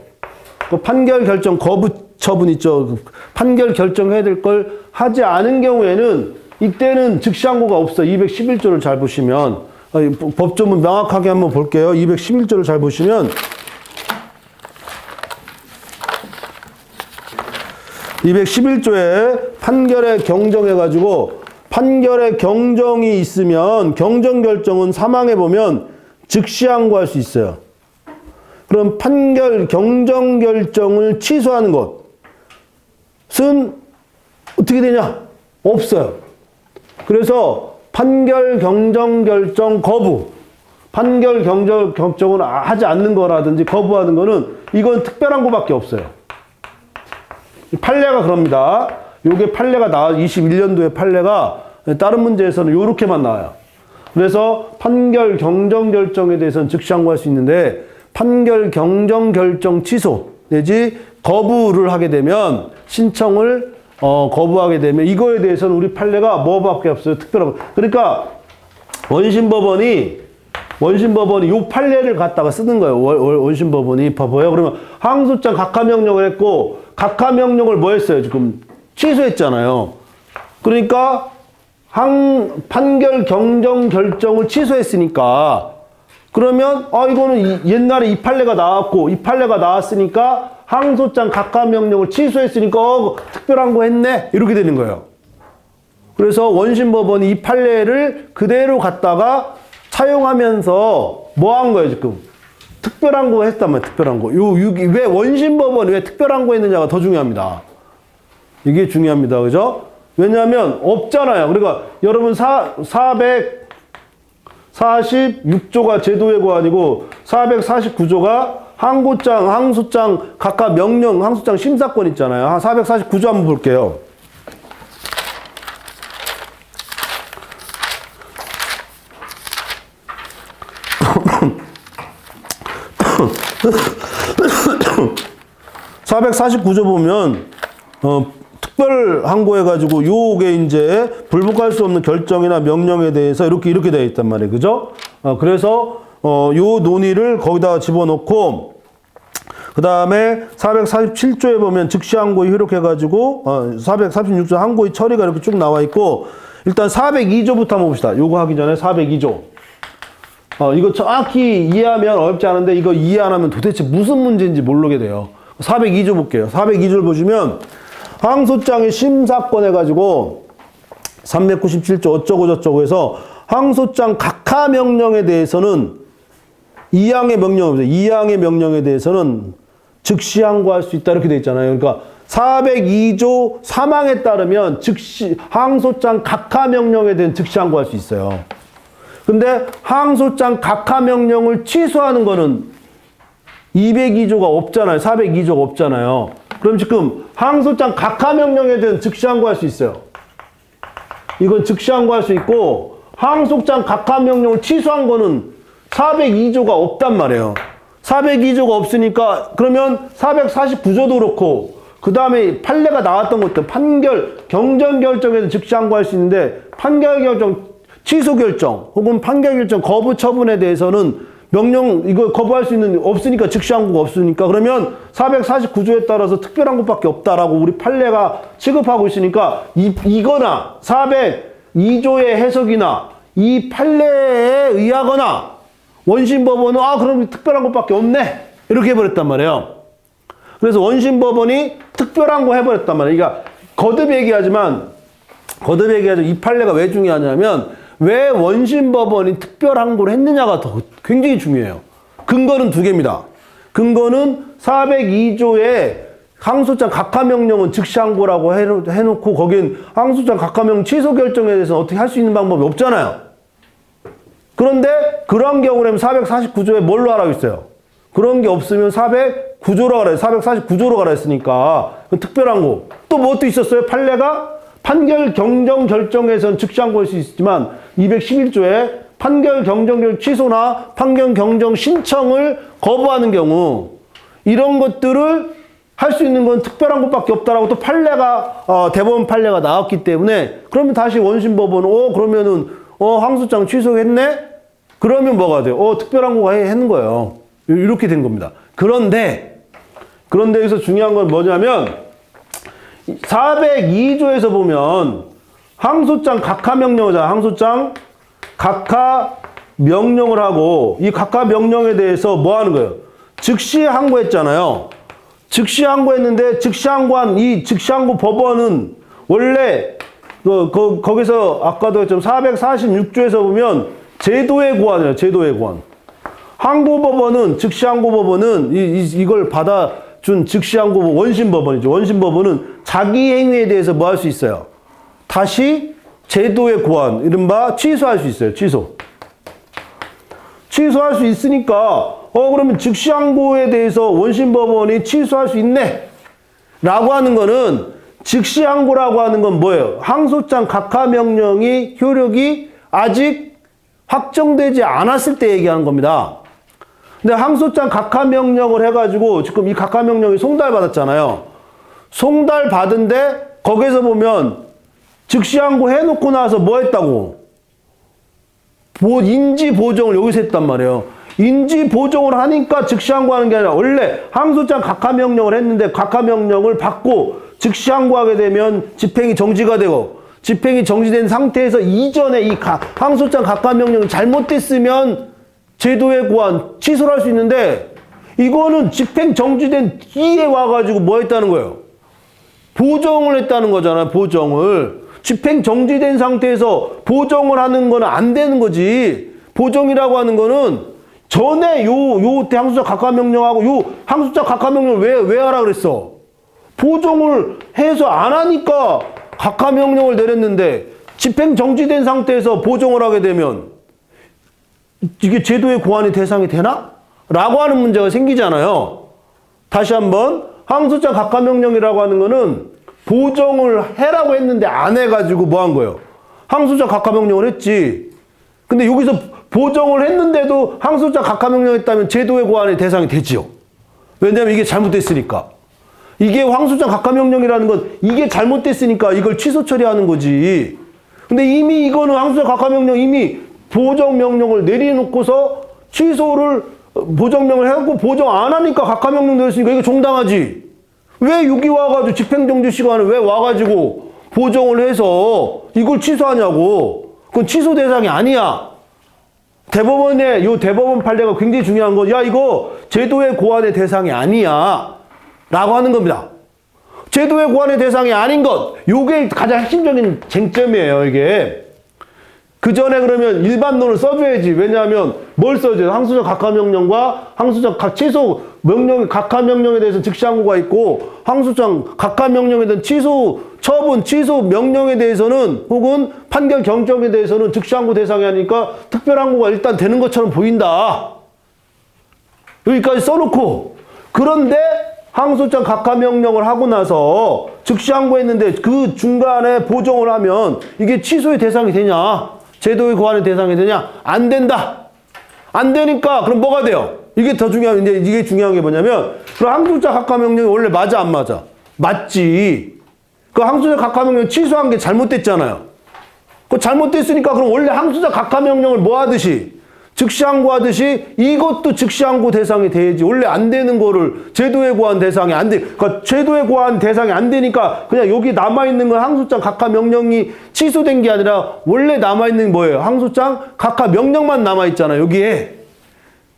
그 판결 결정 거부 처분 있죠. 판결 결정해야 될 걸 하지 않은 경우에는 이때는 즉시 항고가 없어. 211조를 잘 보시면 법조문 명확하게 한번 볼게요. 211조를 잘 보시면 211조에 판결에 경정해가지고 판결에 경정이 있으면 경정 결정은 사망해 보면 즉시 항고할 수 있어요. 그럼 판결 경정 결정을 취소하는 것은 어떻게 되냐? 없어요. 그래서 판결 경정 결정 거부, 판결 경정 결정을 하지 않는 거라든지 거부하는 거는 이건 특별한 거밖에 없어요. 판례가 그럽니다. 요게 판례가 21년도에 판례가 다른 문제에서는 요렇게만 나와요. 그래서 판결 경정 결정에 대해서는 즉시 항고할 수 있는데 판결 경정 결정 취소 내지 거부를 하게 되면 신청을 거부하게 되면 이거에 대해서는 우리 판례가 뭐밖에 없어요. 특별한 거. 그러니까 원심법원이 요 판례를 갖다가 쓰는 거예요. 원심법원이 봐봐요. 그러면 항소장 각하명령을 했고 각하명령을 뭐 했어요? 지금 취소했잖아요. 그러니까 판결 경정 결정을 취소했으니까 그러면 이거는 옛날에 이 판례가 나왔고 이 판례가 나왔으니까 항소장 각하명령을 취소했으니까 특별한 거 했네 이렇게 되는 거예요. 그래서 원심법원이 이 판례를 그대로 갖다가 차용하면서 뭐 한 거예요 지금? 특별한 거 했단 말이에요. 특별한 거. 왜 원심법원이 왜 특별한 거 했느냐가 더 중요합니다. 이게 중요합니다. 그죠? 왜냐하면 없잖아요. 그러니까 여러분 446조가 제도의 고안이고 449조가 항고장, 항소장, 각각 명령, 항소장 심사권 있잖아요. 449조 한번 볼게요. (449조) 보면 특별 항고해가지고 요게 이제 불복할 수 없는 결정이나 명령에 대해서 이렇게 되어 있단 말이에요, 그죠? 그래서 요 논의를 거기다가 집어넣고 그 다음에 447조에 보면 즉시 항고의 효력해가지고 446조 항고의 처리가 이렇게 쭉 나와 있고 일단 402조부터 한번 봅시다. 요거 하기 전에 402조. 이거 정확히 이해하면 어렵지 않은데 이거 이해 안 하면 도대체 무슨 문제인지 모르게 돼요. 402조 볼게요. 402조를 보시면 항소장의 심사권 해가지고 397조 어쩌고 저쩌고 해서 항소장 각하 명령에 대해서는 2항의 명령입니다. 2항의 명령에 대해서는 즉시 항고할 수 있다 이렇게 돼 있잖아요. 그러니까 402조 3항에 따르면 즉시 항소장 각하 명령에 대한 즉시 항고할 수 있어요. 근데 항소장 각하 명령을 취소하는 거는 202조가 없잖아요. 402조가 없잖아요. 그럼 지금 항소장 각하 명령에 대한 즉시 항고할 수 있어요. 이건 즉시 항고할 수 있고 항소장 각하 명령을 취소한 거는 402조가 없단 말이에요. 402조가 없으니까 그러면 449조도 그렇고 그 다음에 판례가 나왔던 것들 판결 경정 결정에서 즉시 항고할 수 있는데 판결 결정 취소 결정 혹은 판결 결정 거부 처분에 대해서는 명령 이거 거부할 수 있는 없으니까 즉시 항고가 없으니까 그러면 449조에 따라서 특별한 것밖에 없다라고 우리 판례가 취급하고 있으니까 이거나 402조의 해석이나 이 판례에 의하거나 원심법원은 그럼 특별한 것밖에 없네 이렇게 해버렸단 말이에요. 그래서 원심법원이 특별한 거 해버렸단 말이에요. 그러니까 거듭 얘기하지만 이 판례가 왜 중요하냐면 왜 원심법원이 특별항고를 했느냐가 더 굉장히 중요해요. 근거는 두 개입니다. 근거는 402조의 항소장 각하명령은 즉시항고라고 해놓고 거긴 항소장 각하명령 취소 결정에 대해서 어떻게 할 수 있는 방법이 없잖아요. 그런데 그런 경우라면 449조에 뭘로 하라고 했어요? 그런 게 없으면 409조로 가라 449조로 가라 했으니까 특별항고. 또 뭐 또 있었어요? 판례가 판결 경정 결정에서는 즉시 항고할 수 있지만 211조에 판결 경정 결정 취소나 판결 경정 신청을 거부하는 경우 이런 것들을 할 수 있는 건 특별한 것밖에 없다라고 또 판례가 대법원 판례가 나왔기 때문에 그러면 다시 원심법원은 그러면은 항소장 취소했네? 그러면 뭐가 돼요? 특별한 거가 하는 거예요. 이렇게 된 겁니다. 그런데 여기서 중요한 건 뭐냐면 402조에서 보면 항소장 각하명령이잖아. 항소장 각하명령을 하고 이 각하명령에 대해서 뭐 하는 거예요? 즉시 항고했잖아요. 즉시 항고했는데 즉시 항고한 이 즉시 항고 법원은 원래 거기서 아까도 했지만 446조에서 보면 제도의 고안이에요. 제도의 고안. 항고법원은 즉시 항고법원은 이걸 받아준 즉시 항고 원심법원이죠. 원심법원은 자기 행위에 대해서 뭐 할 수 있어요? 다시 제도의 고안, 이른바 취소할 수 있어요. 취소할 수 있으니까 그러면 즉시 항고에 대해서 원심법원이 취소할 수 있네 라고 하는 거는 즉시 항고라고 하는 건 뭐예요? 항소장 각하명령이 효력이 아직 확정되지 않았을 때 얘기하는 겁니다. 근데 항소장 각하명령을 해가지고 지금 이 각하명령이 송달받았잖아요. 송달받은데 거기서 보면 즉시 항고 해놓고 나서 뭐 했다고? 인지 보정을 여기서 했단 말이에요. 인지 보정을 하니까 즉시 항고하는 게 아니라 원래 항소장 각하명령을 했는데 각하명령을 받고 즉시 항고하게 되면 집행이 정지가 되고 집행이 정지된 상태에서 이전에 이 항소장 각하명령이 잘못됐으면 제도의 고안 취소를 할 수 있는데 이거는 집행 정지된 뒤에 와가지고 뭐 했다는 거예요? 보정을 했다는 거잖아요. 보정을. 집행 정지된 상태에서 보정을 하는 거는 안 되는 거지. 보정이라고 하는 거는 전에 요 항소장 각하명령하고 요 항소장 각하명령을 왜 하라 그랬어? 보정을 해서 안 하니까 각하명령을 내렸는데 집행 정지된 상태에서 보정을 하게 되면 이게 제도의 고안의 대상이 되나? 라고 하는 문제가 생기잖아요. 다시 한번 항소장 각하명령이라고 하는 거는 보정을 해라고 했는데 안 해가지고 뭐 한 거예요? 항소장 각하명령을 했지. 근데 여기서 보정을 했는데도 항소장 각하명령했다면 제도의 고안의 대상이 되지요. 왜냐하면 이게 잘못됐으니까. 이게 항소장 각하명령이라는 건 이게 잘못됐으니까 이걸 취소 처리하는 거지. 근데 이미 이거는 항소장 각하명령 이미 보정명령을 내려놓고서 취소를 보정명을 해갖고 보정 안 하니까 각하명령 내렸으니까 이거 정당하지. 왜 여기 와가지고 집행정지 시간에 왜 와가지고 보정을 해서 이걸 취소하냐고. 그건 취소 대상이 아니야. 대법원의 요 대법원 판례가 굉장히 중요한 건 야 이거 제도의 고안의 대상이 아니야 라고 하는 겁니다. 제도의 고안의 대상이 아닌 것 요게 가장 핵심적인 쟁점이에요. 이게 그 전에 그러면 일반론을 써줘야지. 왜냐하면 뭘 써줘요? 항소장 각하명령과 항소장 취소 명령 각하명령에 대해서 즉시항고가 있고 항소장 각하명령에 대한 취소 처분 취소 명령에 대해서는 혹은 판결 경정에 대해서는 즉시항고 대상이 아니니까 특별항고가 일단 되는 것처럼 보인다. 여기까지 써놓고 그런데 항소장 각하명령을 하고 나서 즉시항고했는데 그 중간에 보정을 하면 이게 취소의 대상이 되냐? 제도의 고안의 대상이 되냐? 안 된다. 안 되니까 그럼 뭐가 돼요? 이게 더 중요한 이제 이게 중요한 게 뭐냐면 그럼 항소장 각하명령이 원래 맞아 안 맞아? 맞지. 그 항소장 각하명령 취소한 게 잘못됐잖아요. 그 잘못됐으니까 그럼 원래 항소장 각하명령을 뭐 하듯이 즉시항고 하듯이 이것도 즉시항고 대상이 돼야지. 원래 안 되는 거를 제도의 고안 대상이 안 돼. 그러니까 제도의 고안 대상이 안 되니까 그냥 여기 남아있는 건 항소장 각하명령이 취소된 게 아니라 원래 남아있는 뭐예요? 항소장 각하명령만 남아있잖아요. 여기에.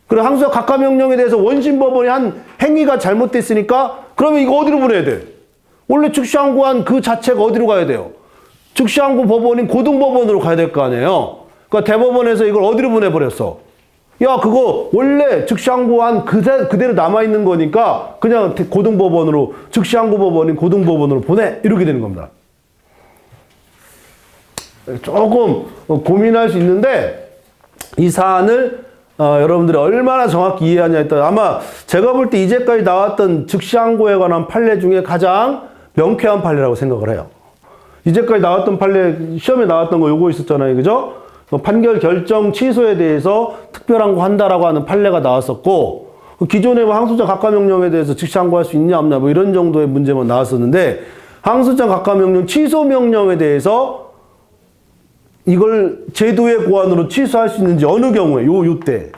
그리고 항소장 각하명령에 대해서 원심법원이 한 행위가 잘못됐으니까 그러면 이거 어디로 보내야 돼? 원래 즉시항고한 그 자체가 어디로 가야 돼요? 즉시항고 법원인 고등법원으로 가야 될 거 아니에요? 그러니까 대법원에서 이걸 어디로 보내버렸어? 야, 그거 원래 즉시항고한 그대로 남아있는 거니까 그냥 고등법원으로, 즉시항고 법원인 고등법원으로 보내. 이렇게 되는 겁니다. 조금 고민할 수 있는데 이 사안을 여러분들이 얼마나 정확히 이해하냐에 따라 아마 제가 볼 때 이제까지 나왔던 즉시항고에 관한 판례 중에 가장 명쾌한 판례라고 생각을 해요. 이제까지 나왔던 판례, 시험에 나왔던 거 요거 있었잖아요. 그죠? 판결 결정 취소에 대해서 특별항고 한다라고 하는 판례가 나왔었고, 기존의 항소장 각하명령에 대해서 즉시항고할 수 있냐 없냐 뭐 이런 정도의 문제만 나왔었는데, 항소장 각하명령 취소 명령에 대해서 이걸 제도의 고안으로 취소할 수 있는지 어느 경우에 요때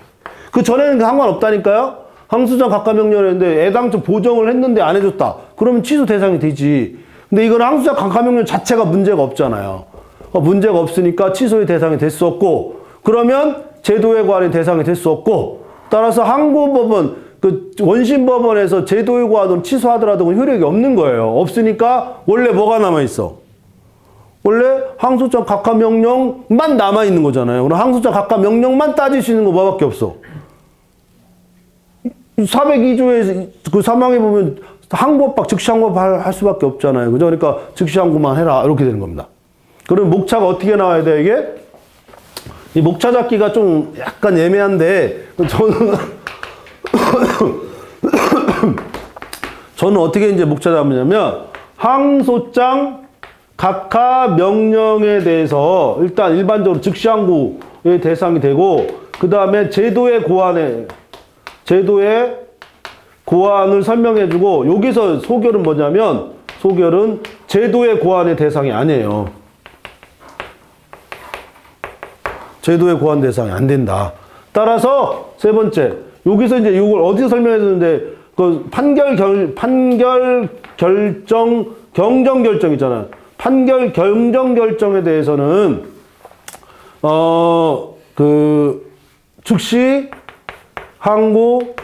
그 전에는 상관없다니까요. 항소장 각하명령이었는데 애당초 보정을 했는데 안 해줬다. 그러면 취소 대상이 되지. 근데 이건 항소장 각하명령 자체가 문제가 없잖아요. 문제가 없으니까 취소의 대상이 될 수 없고, 그러면 제도의 고안의 대상이 될 수 없고, 따라서 항고법원, 그 원심법원에서 제도의 고안으로 취소하더라도 효력이 없는 거예요. 없으니까 원래 뭐가 남아있어? 원래 항소장 각하명령만 남아있는 거잖아요. 그럼 항소장 각하명령만 따질 수 있는 거 뭐밖에 없어? 402조에서 그 사망에 보면 항고법, 즉시항고법 할 수밖에 없잖아요. 그죠? 그러니까 즉시항고만 해라. 이렇게 되는 겁니다. 그럼 목차가 어떻게 나와야 돼, 이게? 이 목차 잡기가 좀 약간 애매한데, 저는 어떻게 이제 목차 잡느냐면, 항소장 각하명령에 대해서 일단 일반적으로 즉시항고의 대상이 되고, 그 다음에 제도의 고안을 설명해주고, 여기서 소결은 뭐냐면, 소결은 제도의 고안의 대상이 아니에요. 제도의 고안 대상이 안 된다. 따라서 세 번째, 여기서 이제 이걸 어디서 설명해 줬는데 그 판결 결정 경정 결정 있잖아요. 판결 경정 결정에 대해서는 즉시 항고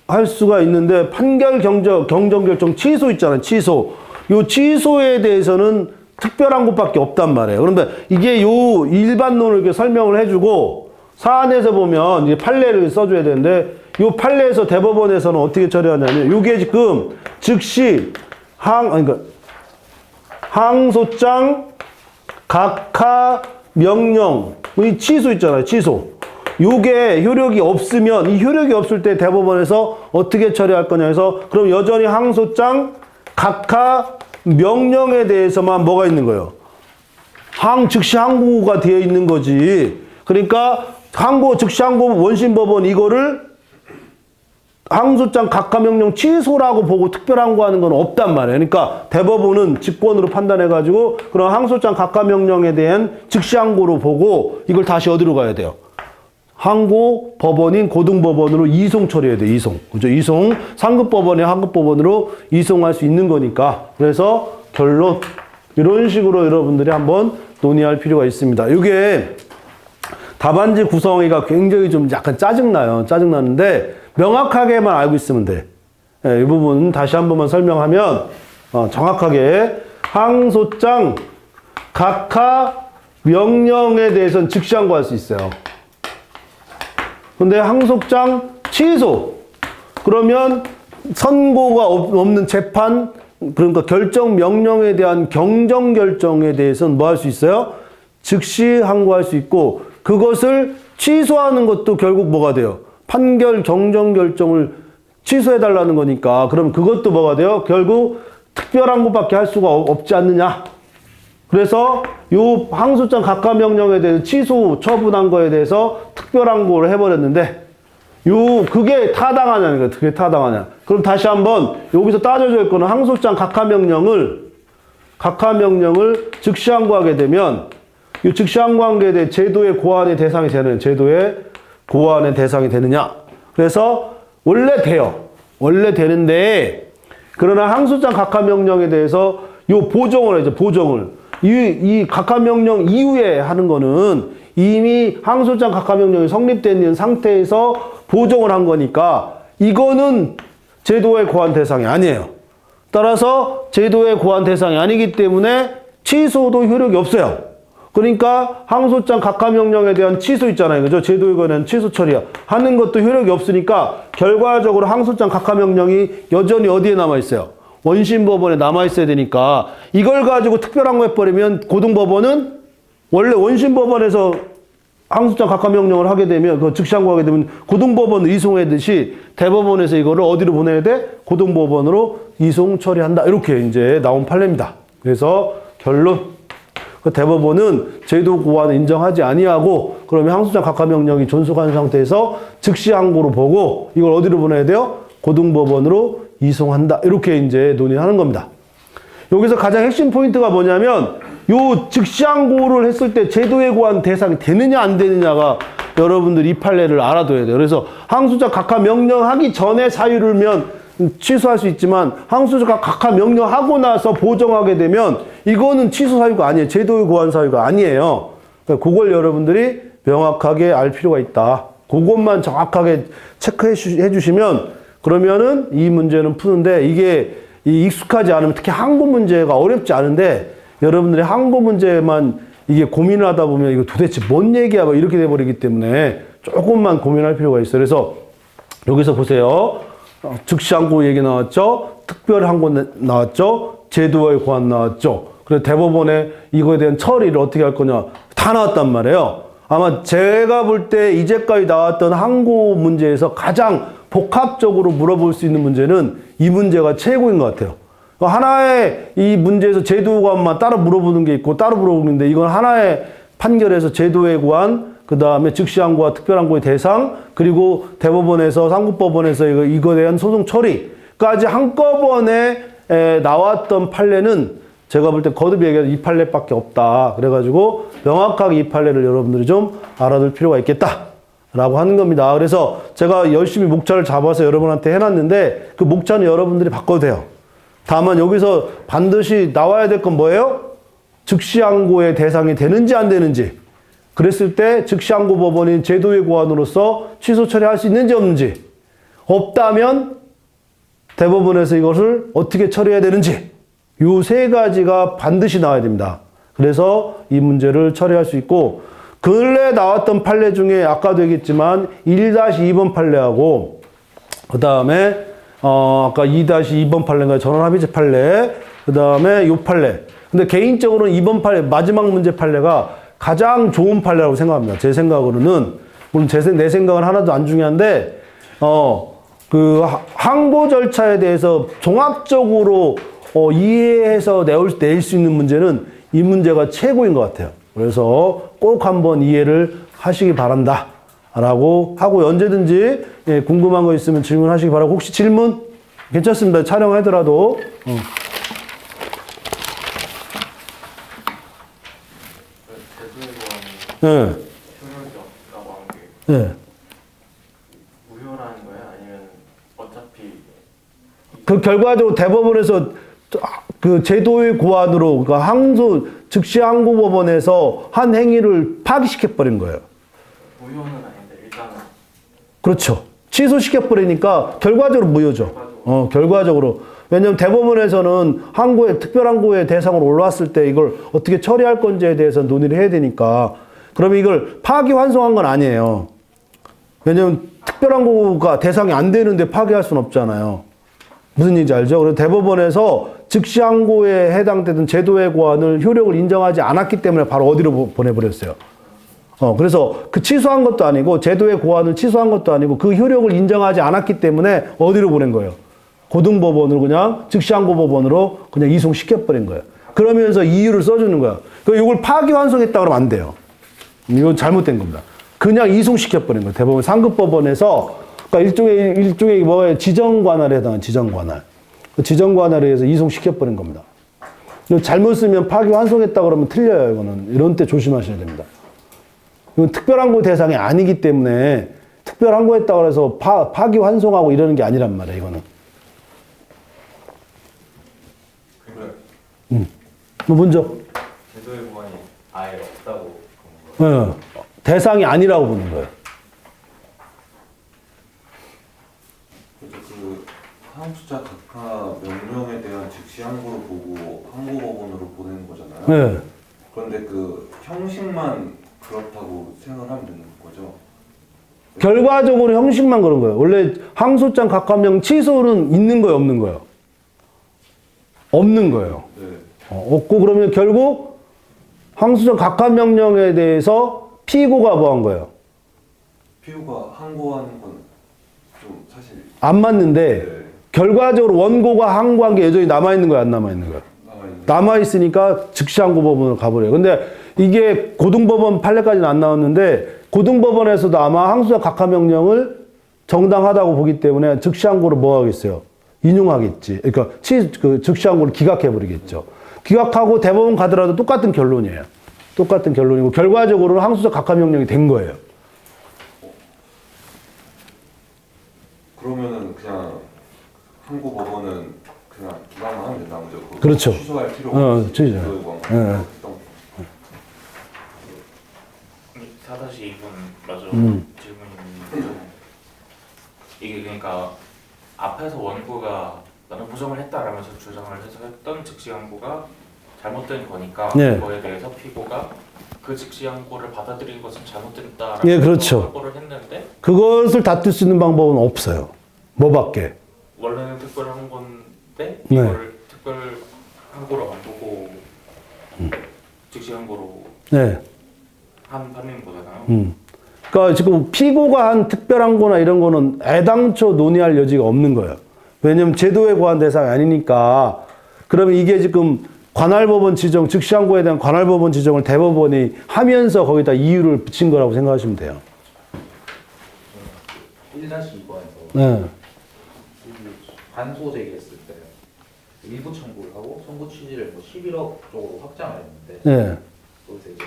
할 수가 있는데 판결 경정 결정 취소 있잖아요. 취소. 요 취소에 대해서는 특별항고밖에 없단 말이에요. 그런데 이게 요 일반론을 이렇게 설명을 해주고 사안에서 보면 이제 판례를 써줘야 되는데 요 판례에서 대법원에서는 어떻게 처리하냐면 요게 지금 즉시 그러니까 항소장, 각하, 명령. 이 취소 있잖아요. 취소. 요게 효력이 없으면, 이 효력이 없을 때 대법원에서 어떻게 처리할 거냐 해서, 그럼 여전히 항소장, 각하, 명령에 대해서만 뭐가 있는 거예요? 즉시 항고가 되어 있는 거지. 그러니까 즉시 항고 원심법원 이거를 항소장 각하명령 취소라고 보고 특별항고하는 건 없단 말이에요. 그러니까 대법원은 직권으로 판단해가지고 그런 항소장 각하명령에 대한 즉시항고로 보고 이걸 다시 어디로 가야 돼요? 항고 법원인 고등법원으로 이송 처리해야 돼요. 이송. 그죠? 이송. 상급법원에 하급법원으로 이송할 수 있는 거니까. 그래서 결론. 이런 식으로 여러분들이 한번 논의할 필요가 있습니다. 이게 답안지 구성하기가 굉장히 좀 약간 짜증나요. 짜증나는데 명확하게만 알고 있으면 돼. 네, 이 부분 다시 한 번만 설명하면 정확하게 항소장, 각하, 명령에 대해서는 즉시항고할 수 있어요. 근데 항소장 취소. 그러면 선고가 없는 재판, 그러니까 결정 명령에 대한 경정 결정에 대해서는 뭐 할 수 있어요? 즉시 항고할 수 있고 그것을 취소하는 것도 결국 뭐가 돼요? 판결 경정 결정을 취소해달라는 거니까 그럼 그것도 뭐가 돼요? 결국 특별항고밖에 할 수가 없지 않느냐. 그래서 요 항소장 각하명령에 대해서 취소 처분한 거에 대해서 특별항고를 해버렸는데 그게 타당하냐는 거예요. 그게 타당하냐. 그럼 다시 한번 여기서 따져야 할 거는 항소장 각하명령을 즉시항고하게 되면 이 즉시항고한 게 대해 제도의 고안의 대상이 되는 제도의 고안의 대상이 되느냐. 그래서 원래 돼요. 원래 되는데 그러나 항소장 각하명령에 대해서 요 보정을 하죠. 보정을. 이 각하명령 이후에 하는 거는 이미 항소장 각하명령이 성립된 상태에서 보정을 한 거니까 이거는 제도의 고안 대상이 아니에요. 따라서 제도의 고안 대상이 아니기 때문에 취소도 효력이 없어요. 그러니까 항소장 각하명령에 대한 취소 있잖아요. 그죠? 제도에 관한 취소 처리야. 하는 것도 효력이 없으니까 결과적으로 항소장 각하명령이 여전히 어디에 남아있어요? 원심법원에 남아있어야 되니까 이걸 가지고 특별항고 해버리면 고등법원은 원래 원심법원에서 항소장 각하명령을 하게 되면 그 즉시항고하게 되면 고등법원 이송하듯이 대법원에서 이거를 어디로 보내야 돼? 고등법원으로 이송 처리한다. 이렇게 이제 나온 판례입니다. 그래서 결론. 대법원은 제도 고안을 인정하지 아니하고 그러면 항소장 각하명령이 존속한 상태에서 즉시항고로 보고 이걸 어디로 보내야 돼요? 고등법원으로 이송한다. 이렇게 이제 논의하는 겁니다. 여기서 가장 핵심 포인트가 뭐냐면 요 즉시항고를 했을 때 제도에 고한 대상이 되느냐 안 되느냐가 여러분들 이 판례를 알아둬야 돼요. 그래서 항소장 각하명령하기 전에 사유를면 취소할 수 있지만 항소장 각하명령하고 나서 보정하게 되면 이거는 취소 사유가 아니에요. 제도에 고한 사유가 아니에요. 그러니까 그걸 여러분들이 명확하게 알 필요가 있다. 그것만 정확하게 체크해 주시면 그러면은 이 문제는 푸는데 이게 익숙하지 않으면 특히 항고 문제가 어렵지 않은데 여러분들이 항고 문제만 이게 고민을 하다 보면 이거 도대체 뭔 얘기야 이렇게 돼버리기 때문에 조금만 고민할 필요가 있어요. 그래서 여기서 보세요. 즉시항고 얘기 나왔죠. 특별항고 나왔죠. 제도의 고안 나왔죠. 그래서 대법원에 이거에 대한 처리를 어떻게 할 거냐 다 나왔단 말이에요. 아마 제가 볼 때 이제까지 나왔던 항고 문제에서 가장 복합적으로 물어볼 수 있는 문제는 이 문제가 최고인 것 같아요. 하나의 이 문제에서 제도관만 따로 물어보는 게 있고 따로 물어보는데 이건 하나의 판결에서 제도에 고한 그 다음에 즉시항고와 특별항고의 대상 그리고 대법원에서 상급법원에서 이거에 대한 소송 처리까지 한꺼번에 나왔던 판례는 제가 볼 때 거듭 얘기해서 이 판례밖에 없다. 그래가지고 명확하게 이 판례를 여러분들이 좀 알아둘 필요가 있겠다. 라고 하는 겁니다. 그래서 제가 열심히 목차를 잡아서 여러분한테 해놨는데 그 목차는 여러분들이 바꿔도 돼요. 다만 여기서 반드시 나와야 될 건 뭐예요? 즉시항고의 대상이 되는지 안 되는지. 그랬을 때 즉시항고 법원인 제도의 고안으로서 취소 처리할 수 있는지 없는지. 없다면 대법원에서 이것을 어떻게 처리해야 되는지. 이 세 가지가 반드시 나와야 됩니다. 그래서 이 문제를 처리할 수 있고 근래 나왔던 판례 중에 아까도 얘기했지만 1-2번 판례하고 그 다음에 아까 2-2번 판례인가요? 전원합의체 판례 그 다음에 요 판례 그 근데 개인적으로는 이번 판례, 마지막 문제 판례가 가장 좋은 판례라고 생각합니다. 제 생각으로는. 물론 내 생각은 하나도 안 중요한데, 그 항고 절차에 대해서 종합적으로 이해해서 낼 수 있는 문제는 이 문제가 최고인 것 같아요. 그래서 꼭 한번 이해를 하시기 바란다. 라고 하고 언제든지 예, 궁금한 거 있으면 질문하시기 바라고. 혹시 질문? 괜찮습니다. 촬영하더라도. 예. 효력이 없다고 한 게 예. 무효라는 거예요? 아니면 어차피 그 결과적으로 대법원에서 그 제도의 고안으로 그러니까 항소 즉시 항고 법원에서 한 행위를 파기시켜 버린 거예요. 무효는 아닌데 일단은 그렇죠. 취소시켜 버리니까 결과적으로 무효죠. 결과적으로. 왜냐하면 대법원에서는 항고의 특별 항고의 대상으로 올라왔을 때 이걸 어떻게 처리할 건지에 대해서 논의를 해야 되니까 그러면 이걸 파기환송한 건 아니에요. 왜냐하면 특별 항고가 대상이 안 되는데 파기할 수는 없잖아요. 무슨 얘기인지 알죠? 그래서 대법원에서 즉시 항고에 해당되던 제도의 고안을 효력을 인정하지 않았기 때문에 바로 어디로 보내버렸어요. 그래서 그 취소한 것도 아니고 제도의 고안을 취소한 것도 아니고 그 효력을 인정하지 않았기 때문에 어디로 보낸 거예요? 고등법원으로 그냥 즉시 항고 법원으로 그냥 이송시켜버린 거예요. 그러면서 이유를 써주는 거야. 이걸 파기환송했다 그러면 안 돼요. 이건 잘못된 겁니다. 그냥 이송시켜버린 거예요. 대법원 상급법원에서 그러니까 일종의 뭐예요? 지정관할에 해당하는 지정관할. 그 지정관할에 의해서 이송시켜버린 겁니다. 잘못 쓰면 파기환송했다 그러면 틀려요. 이거는 이런 때 조심하셔야 됩니다. 이건 특별항고 대상이 아니기 때문에 특별항고했다고 해서 파기환송하고 이러는 게 아니란 말이에요. 이거는. 뭐 먼저 제도의 보완이 아예 없다고 보는 거예요? 대상이 아니라고 보는 거예요. 그 항소자 각하 명령에 대한 즉시 항고를 보고 항고법원으로 보내는 거잖아요. 네. 그런데 그 형식만 그렇다고 생각을 하면 되는 거죠. 결과적으로 형식만 그런 거예요. 원래 항소장 각하명 취소는 있는 거예요, 없는 거예요? 없는 거예요. 네. 없고 그러면 결국 항소장 각하명령에 대해서 피고가 뭐 한 거예요? 피고가 항고하는 건 좀 사실 안 맞는데 네. 결과적으로 원고가 항고한 게 여전히 남아있는 거야, 안 남아있는 거야? 남아있는 남아있으니까 즉시 항고 법원으로 가버려요. 근데 이게 고등법원 판례까지는 안 나왔는데 고등법원에서도 아마 항소자 각하명령을 정당하다고 보기 때문에 즉시 항고를 뭐 하겠어요? 인용하겠지. 그러니까 즉시 항고를 기각해버리겠죠. 기각하고 대법원 가더라도 똑같은 결론이에요. 똑같은 결론이고 결과적으로는 항소자 각하명령이 된 거예요. 그러면은 그냥 항고법원은 그냥 기각만 하면 된다는 거죠. 그렇죠. 취소할 필요가 없이 취소. 그 4-2분 맞아. 질문인데 이게 그러니까 앞에서 원고가 나는 부정을 했다라면서 주장을 해서 했던 즉시 항고가 잘못된 거니까 네. 그거에 대해서 피고가 그 즉시 항고를 받아들인 것은 잘못됐다라고 예, 그렇죠. 항고를 했는데 그것을 다툴 수 있는 방법은 없어요. 뭐밖에. 원래는 특별 항고인데 네. 이거를 특별 항고로 안 보고 즉시 항고로 네. 한 판인 거잖아요. 그러니까 지금 피고가 한 특별항고나 이런 거는 애당초 논의할 여지가 없는 거예요. 왜냐면 제도에 관한 대상이 아니니까. 그러면 이게 지금 관할법원 지정, 즉시항고에 대한 관할법원 지정을 대법원이 하면서 거기다 이유를 붙인 거라고 생각하시면 돼요. 1-2번에서 네. 반소 제기했을 때 일부 청구를 하고 청구 취지를 뭐 11억 쪽으로 확장을 했는데 네. 거기서 이제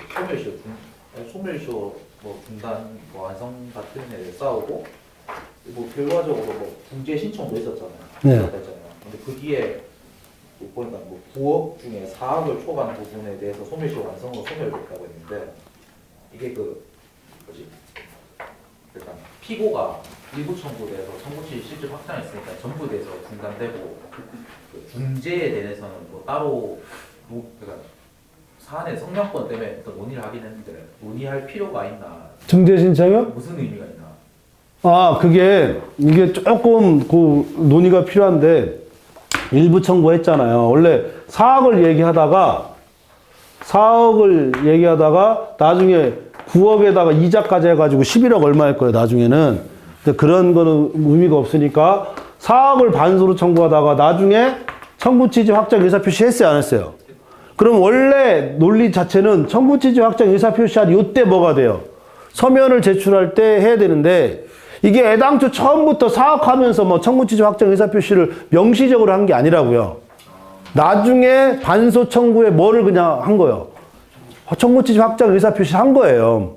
소멸시효 뭐 중단 뭐 완성 같은 애를 싸우고 뭐 결과적으로 뭐 중재 신청도 있었잖아요. 네. 했잖아요. 근데 그 뒤에 뭐 보니까 뭐 9억 중에 4억을 초과한 부분에 대해서 소멸시효 완성으로 소멸됐다고 했는데 이게 그 뭐지? 일단 피고가 일부 청구에 대해서 청구치 실질 확장했으니까 전부에 대해서 중단되고 그 중재에 대해서는 뭐 따로 그러니까 사안의 성명권 때문에 어떤 논의를 하긴 했는데 논의할 필요가 있나 중재 신청이요? 무슨 의미가 있나 이게 조금 그 논의가 필요한데 일부 청구했잖아요. 원래 4억을 얘기하다가 4억을 얘기하다가 나중에 9억에다가 이자까지 해가지고 11억 얼마일 거예요, 나중에는. 근데 그런 거는 의미가 없으니까 4억을 반수로 청구하다가 나중에 청구 취지 확정 의사 표시 했어요, 안 했어요? 그럼 원래 논리 자체는 청구 취지 확정 의사 표시한 이때 뭐가 돼요? 서면을 제출할 때 해야 되는데 이게 애당초 처음부터 사업하면서 뭐 청구 취지 확정 의사 표시를 명시적으로 한 게 아니라고요. 나중에 반소 청구에 뭐를 그냥 한 거예요. 청구 취지 확정 의사 표시를 한 거예요.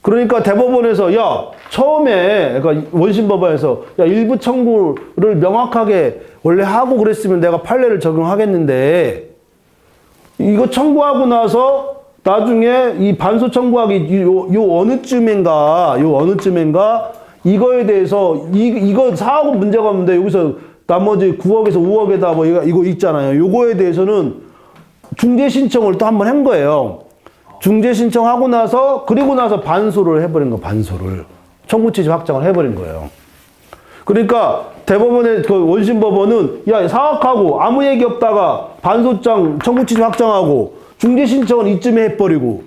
그러니까 대법원에서 야 처음에 그러니까 원심법원에서 야 일부 청구를 명확하게 원래 하고 그랬으면 내가 판례를 적용하겠는데 이거 청구하고 나서 나중에 이 반소 청구하기 요 어느쯤인가 이거에 대해서 이거 4억은 문제가 없는데 여기서 나머지 9억에서 5억에다 뭐 이거 있잖아요. 요거에 대해서는 중재 신청을 또 한번 한 거예요. 중재 신청하고 나서 그리고 나서 반소를 해버린 거 반소를 청구 취지 확정을 해버린 거예요. 그러니까 대법원의 그 원심법원은 야 사학하고 아무 얘기 없다가 반소장 청구 취지 확정하고 중재 신청은 이쯤에 해버리고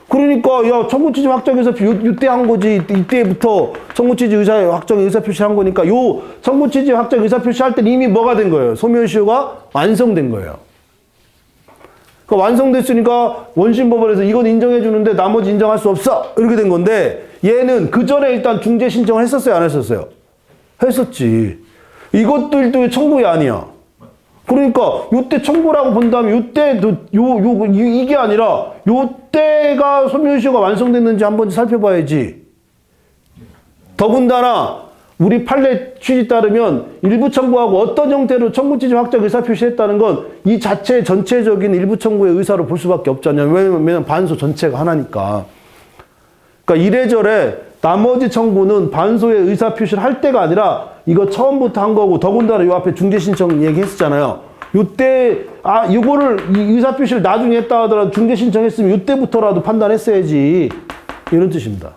그러니까 야 청구 취지 확정 의사 표시 이때 한 거지 이때부터 청구 취지 확정 의사 표시 한 거니까 요 청구 취지 확정 의사 표시 할 때는 이미 뭐가 된 거예요? 소멸시효가 완성된 거예요. 그러니까 완성됐으니까 원심법원에서 이건 인정해 주는데 나머지 인정할 수 없어 이렇게 된 건데 얘는 그 전에 일단 중재 신청을 했었어요, 안 했었어요? 했었지. 이것도 일종의 청구이 아니야. 그러니까 요때 청구라고 본다면 요때도 이게 아니라 요때가 소멸시효가 완성됐는지 한번 살펴봐야지. 더군다나 우리 판례 취지 따르면 일부 청구하고 어떤 형태로 청구 취지 확정 의사 표시했다는 건 이 자체 전체적인 일부 청구의 의사로 볼 수밖에 없잖아요. 왜냐면 반소 전체가 하나니까. 그러니까 이래저래 나머지 청구는 반소의 의사 표시를 할 때가 아니라 이거 처음부터 한 거고 더군다나 요 앞에 중재 신청 얘기했었잖아요. 요때 이거를 이 의사 표시를 나중에 했다 하더라도 중재 신청했으면 요때부터라도 판단했어야지. 이런 뜻입니다.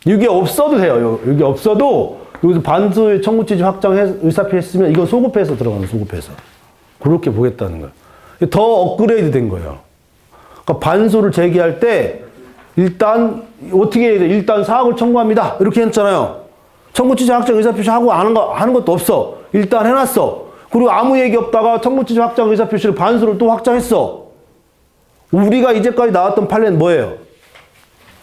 이게 없어도 돼요. 여기 없어도 여기서 반소의 청구 취지 확정 의사표시했으면 이건 소급해서 들어가는 소급해서 그렇게 보겠다는 거예요. 더 업그레이드 된 거예요. 그러니까 반소를 제기할 때 일단 어떻게 해야 돼? 일단 사학을 청구합니다. 이렇게 했잖아요. 청구 취지 확정 의사표시 하고 하는 것도 없어. 일단 해놨어. 그리고 아무 얘기 없다가 청구 취지 확정 의사표시를 반소를 또 확정했어. 우리가 이제까지 나왔던 판례는 뭐예요?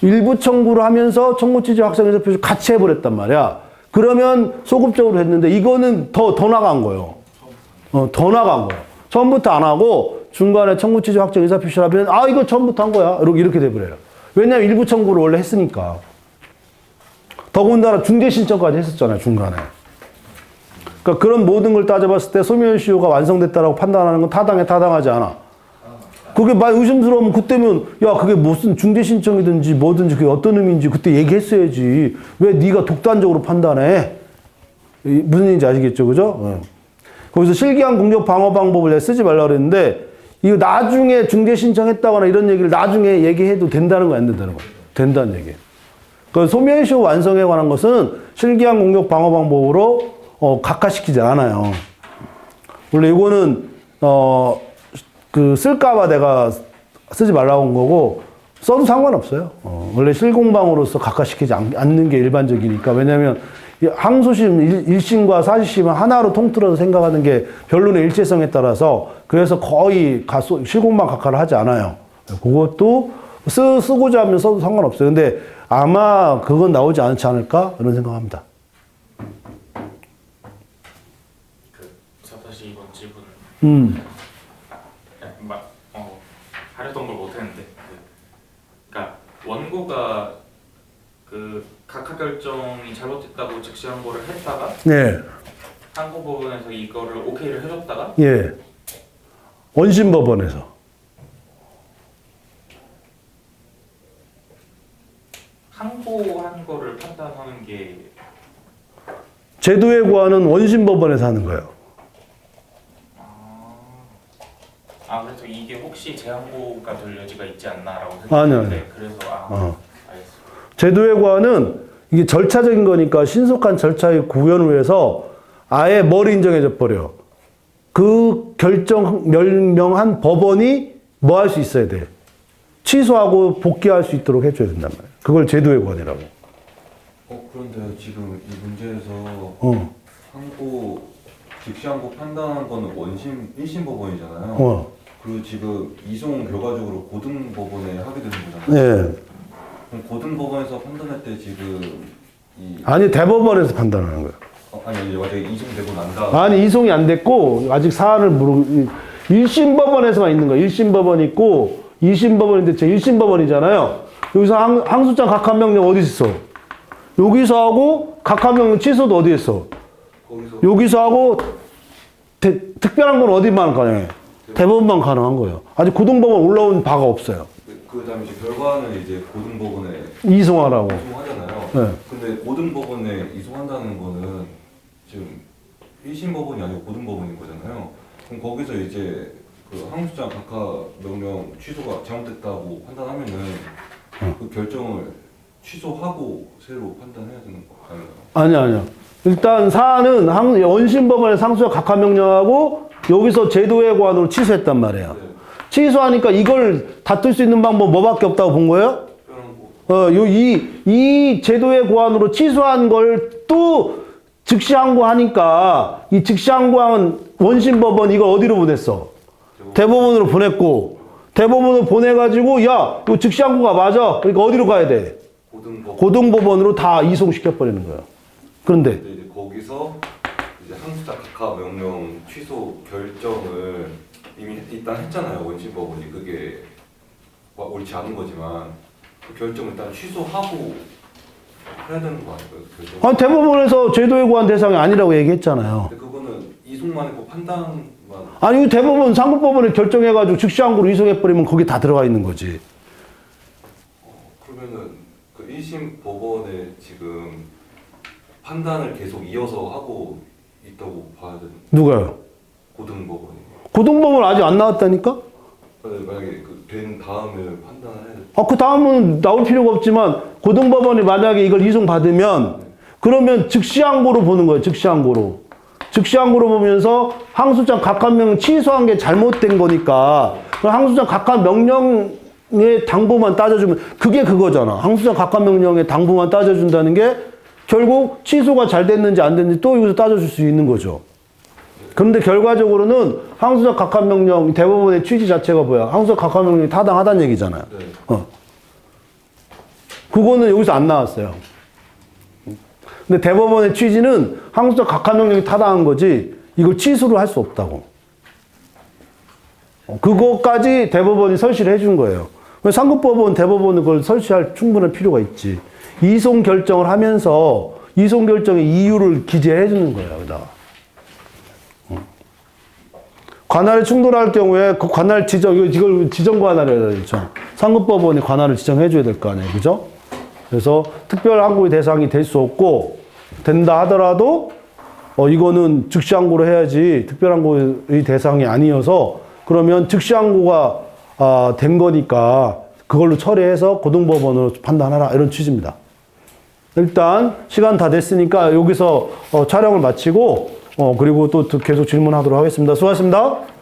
일부 청구를 하면서 청구 취지 확정 의사 표시 같이 해버렸단 말이야. 그러면 소급적으로 했는데 이거는 더 나간 거예요. 더 나간 거예요. 처음부터 안 하고 중간에 청구 취지 확정 의사 표시를 하면 이거 처음부터 한 거야. 이렇게 돼버려요. 왜냐하면 일부 청구를 원래 했으니까. 더군다나 중재 신청까지 했었잖아요. 중간에. 그러니까 그런 모든 걸 따져봤을 때 소멸시효가 완성됐다라고 판단하는 건 타당하지 않아. 그게 많이 의심스러우면 그때면 야 그게 무슨 중재 신청이든지 뭐든지 그게 어떤 의미인지 그때 얘기했어야지. 왜 네가 독단적으로 판단해? 무슨 얘기인지 아시겠죠, 그죠? 거기서 실기한 공격 방어 방법을 내가 쓰지 말라 그랬는데 이거 나중에 중재 신청했다거나 이런 얘기를 나중에 얘기해도 된다는 거 안 된다는 거? 된다는 얘기. 그 소멸시효 완성에 관한 것은 실기한 공격 방어 방법으로 각하시키지 않아요. 원래 이거는 쓸까봐 내가 쓰지 말라고 한 거고, 써도 상관없어요. 원래 실공방으로서 각하시키지 않는 게 일반적이니까. 왜냐면, 항소심 1심과 4심은 하나로 통틀어서 생각하는 게 변론의 일체성에 따라서, 그래서 거의 실공방 각하를 하지 않아요. 그것도 쓰고자 하면 써도 상관없어요. 근데 아마 그건 나오지 않지 않을까? 이런 생각합니다. 4-2번 질문. 하려던 걸 못했는데, 그러니까 원고가 그 각하 결정이 잘못됐다고 즉시 항고를 했다가, 네. 항고법원에서 이거를 오케이를 해줬다가, 예. 원심법원에서. 항고한 거를 판단하는 게 제도의 구하는 원심법원에서 하는 거예요. 그래서 이게 혹시 재항고가 될 여지가 있지 않나라고 아니요. 생각했는데 그래서 알겠습니다. 제도의 구하는 이게 절차적인 거니까 신속한 절차의 구현을 위해서 아예 머리 인정해줘 버려. 그 결정 명명한 법원이 뭐 할 수 있어야 돼? 취소하고 복귀할 수 있도록 해줘야 된단 말이야. 그걸 제도의 권이라고. 그런데 지금 이 문제에서 어. 즉시 항고 판단한 거는 원심 1심 법원이잖아요. 어. 그리고 지금 이송 결과적으로 고등법원에 하게 되는 거잖아요. 네. 그럼 고등법원에서 판단할 때 지금 아니 대법원에서 판단하는 거야. 아니 만약에 이송되고 난 다음 아니 이송이 안 됐고 아직 사안을 1심 법원에서만 있는 거야. 1심 법원이 있고 2심 법원인데 제 1심 법원이잖아요. 여기서 항소장 각하명령 어디 있어? 여기서 하고 각하명령 취소도 어디 있어? 여기서 하고 특별한 건 어디만 가능해? 대법원만 가능한 거예요. 아직 고등법원 올라온 바가 없어요. 그다음에 이제 결과는 이제 고등법원에 이송하라고. 이송하잖아요. 네. 근데 고등법원에 이송한다는 거는 지금 1심 법원이 아니고 고등법원인 거잖아요. 그럼 거기서 이제 그 항소장 각하 명령 취소가 잘못됐다고 판단하면은 그 결정을 취소하고 새로 판단해야 되는 거 아닌가요? 아니야. 일단 사안은 원심법원의 상수적 각하명령하고 여기서 제도의 고안으로 취소했단 말이에요. 네. 취소하니까 이걸 다툴 수 있는 방법 뭐밖에 없다고 본 거예요? 이 제도의 고안으로 취소한 걸 또 즉시 항고하니까 이 즉시 항고한 원심법원 이걸 어디로 보냈어? 대법원으로 보냈고 대법원으로 보내가지고 야 이거 즉시 항고가 맞아. 그러니까 어디로 가야 돼? 고등법원으로 다 이송시켜버리는 거예요. 그런데 이제 거기서 이제 항소장 각하 명령 취소 결정을 이미 일단 했잖아요. 원심법원이 그게 옳지 않은 거지만 그 결정을 일단 취소하고 해야 되는 거 아닐까요? 결정. 아니, 대법원에서 제도의 고안 대상이 아니라고 얘기했잖아요. 근데 그거는 이송만 했고 판단만 아니 대법원 상급법원에 결정해가지고 즉시 항고로 이송해버리면 거기 다 들어가 있는 거지. 그러면은 그 1심 법원에 지금 판단을 계속 이어서 하고 있다고 봐야 되는 누가요? 고등법원이. 고등법원 아직 안 나왔다니까? 만약에 그 된 다음에 판단을 해야 돼. 그 다음은 나올 필요가 없지만 고등법원이 만약에 이걸 이송받으면 그러면 즉시 항고로 보는 거예요. 즉시 항고로. 즉시 항고로 보면서 항소장 각하명령 취소한 게 잘못된 거니까 그럼 항소장 각하명령의 당부만 따져주면 그게 그거잖아. 항소장 각하명령의 당부만 따져준다는 게 결국 취소가 잘 됐는지 안 됐는지 또 여기서 따져줄 수 있는 거죠. 그런데 결과적으로는 항소장 각하명령 대법원의 취지 자체가 뭐야? 항소장 각하명령이 타당하다는 얘기잖아요. 네. 그거는 여기서 안 나왔어요. 근데 대법원의 취지는 항소장 각하명령이 타당한 거지 이걸 취소를 할 수 없다고. 그거까지 대법원이 설치를 해준 거예요. 상급법원, 대법원은 그걸 설치할 충분한 필요가 있지. 이송 결정을 하면서 이송 결정의 이유를 기재해 주는 거예요. 여기다가. 관할에 충돌할 경우에 그 관할 이걸 지정 관할이라고 했죠. 상급법원이 관할을 지정해 줘야 될 거 아니에요. 그죠? 그래서 특별 항고의 대상이 될 수 없고 된다 하더라도 이거는 즉시 항고로 해야지 특별 항고의 대상이 아니어서 그러면 즉시 항고가 된 거니까 그걸로 처리해서 고등법원으로 판단하라 이런 취지입니다. 일단 시간 다 됐으니까 여기서 촬영을 마치고 그리고 또 계속 질문하도록 하겠습니다. 수고하셨습니다.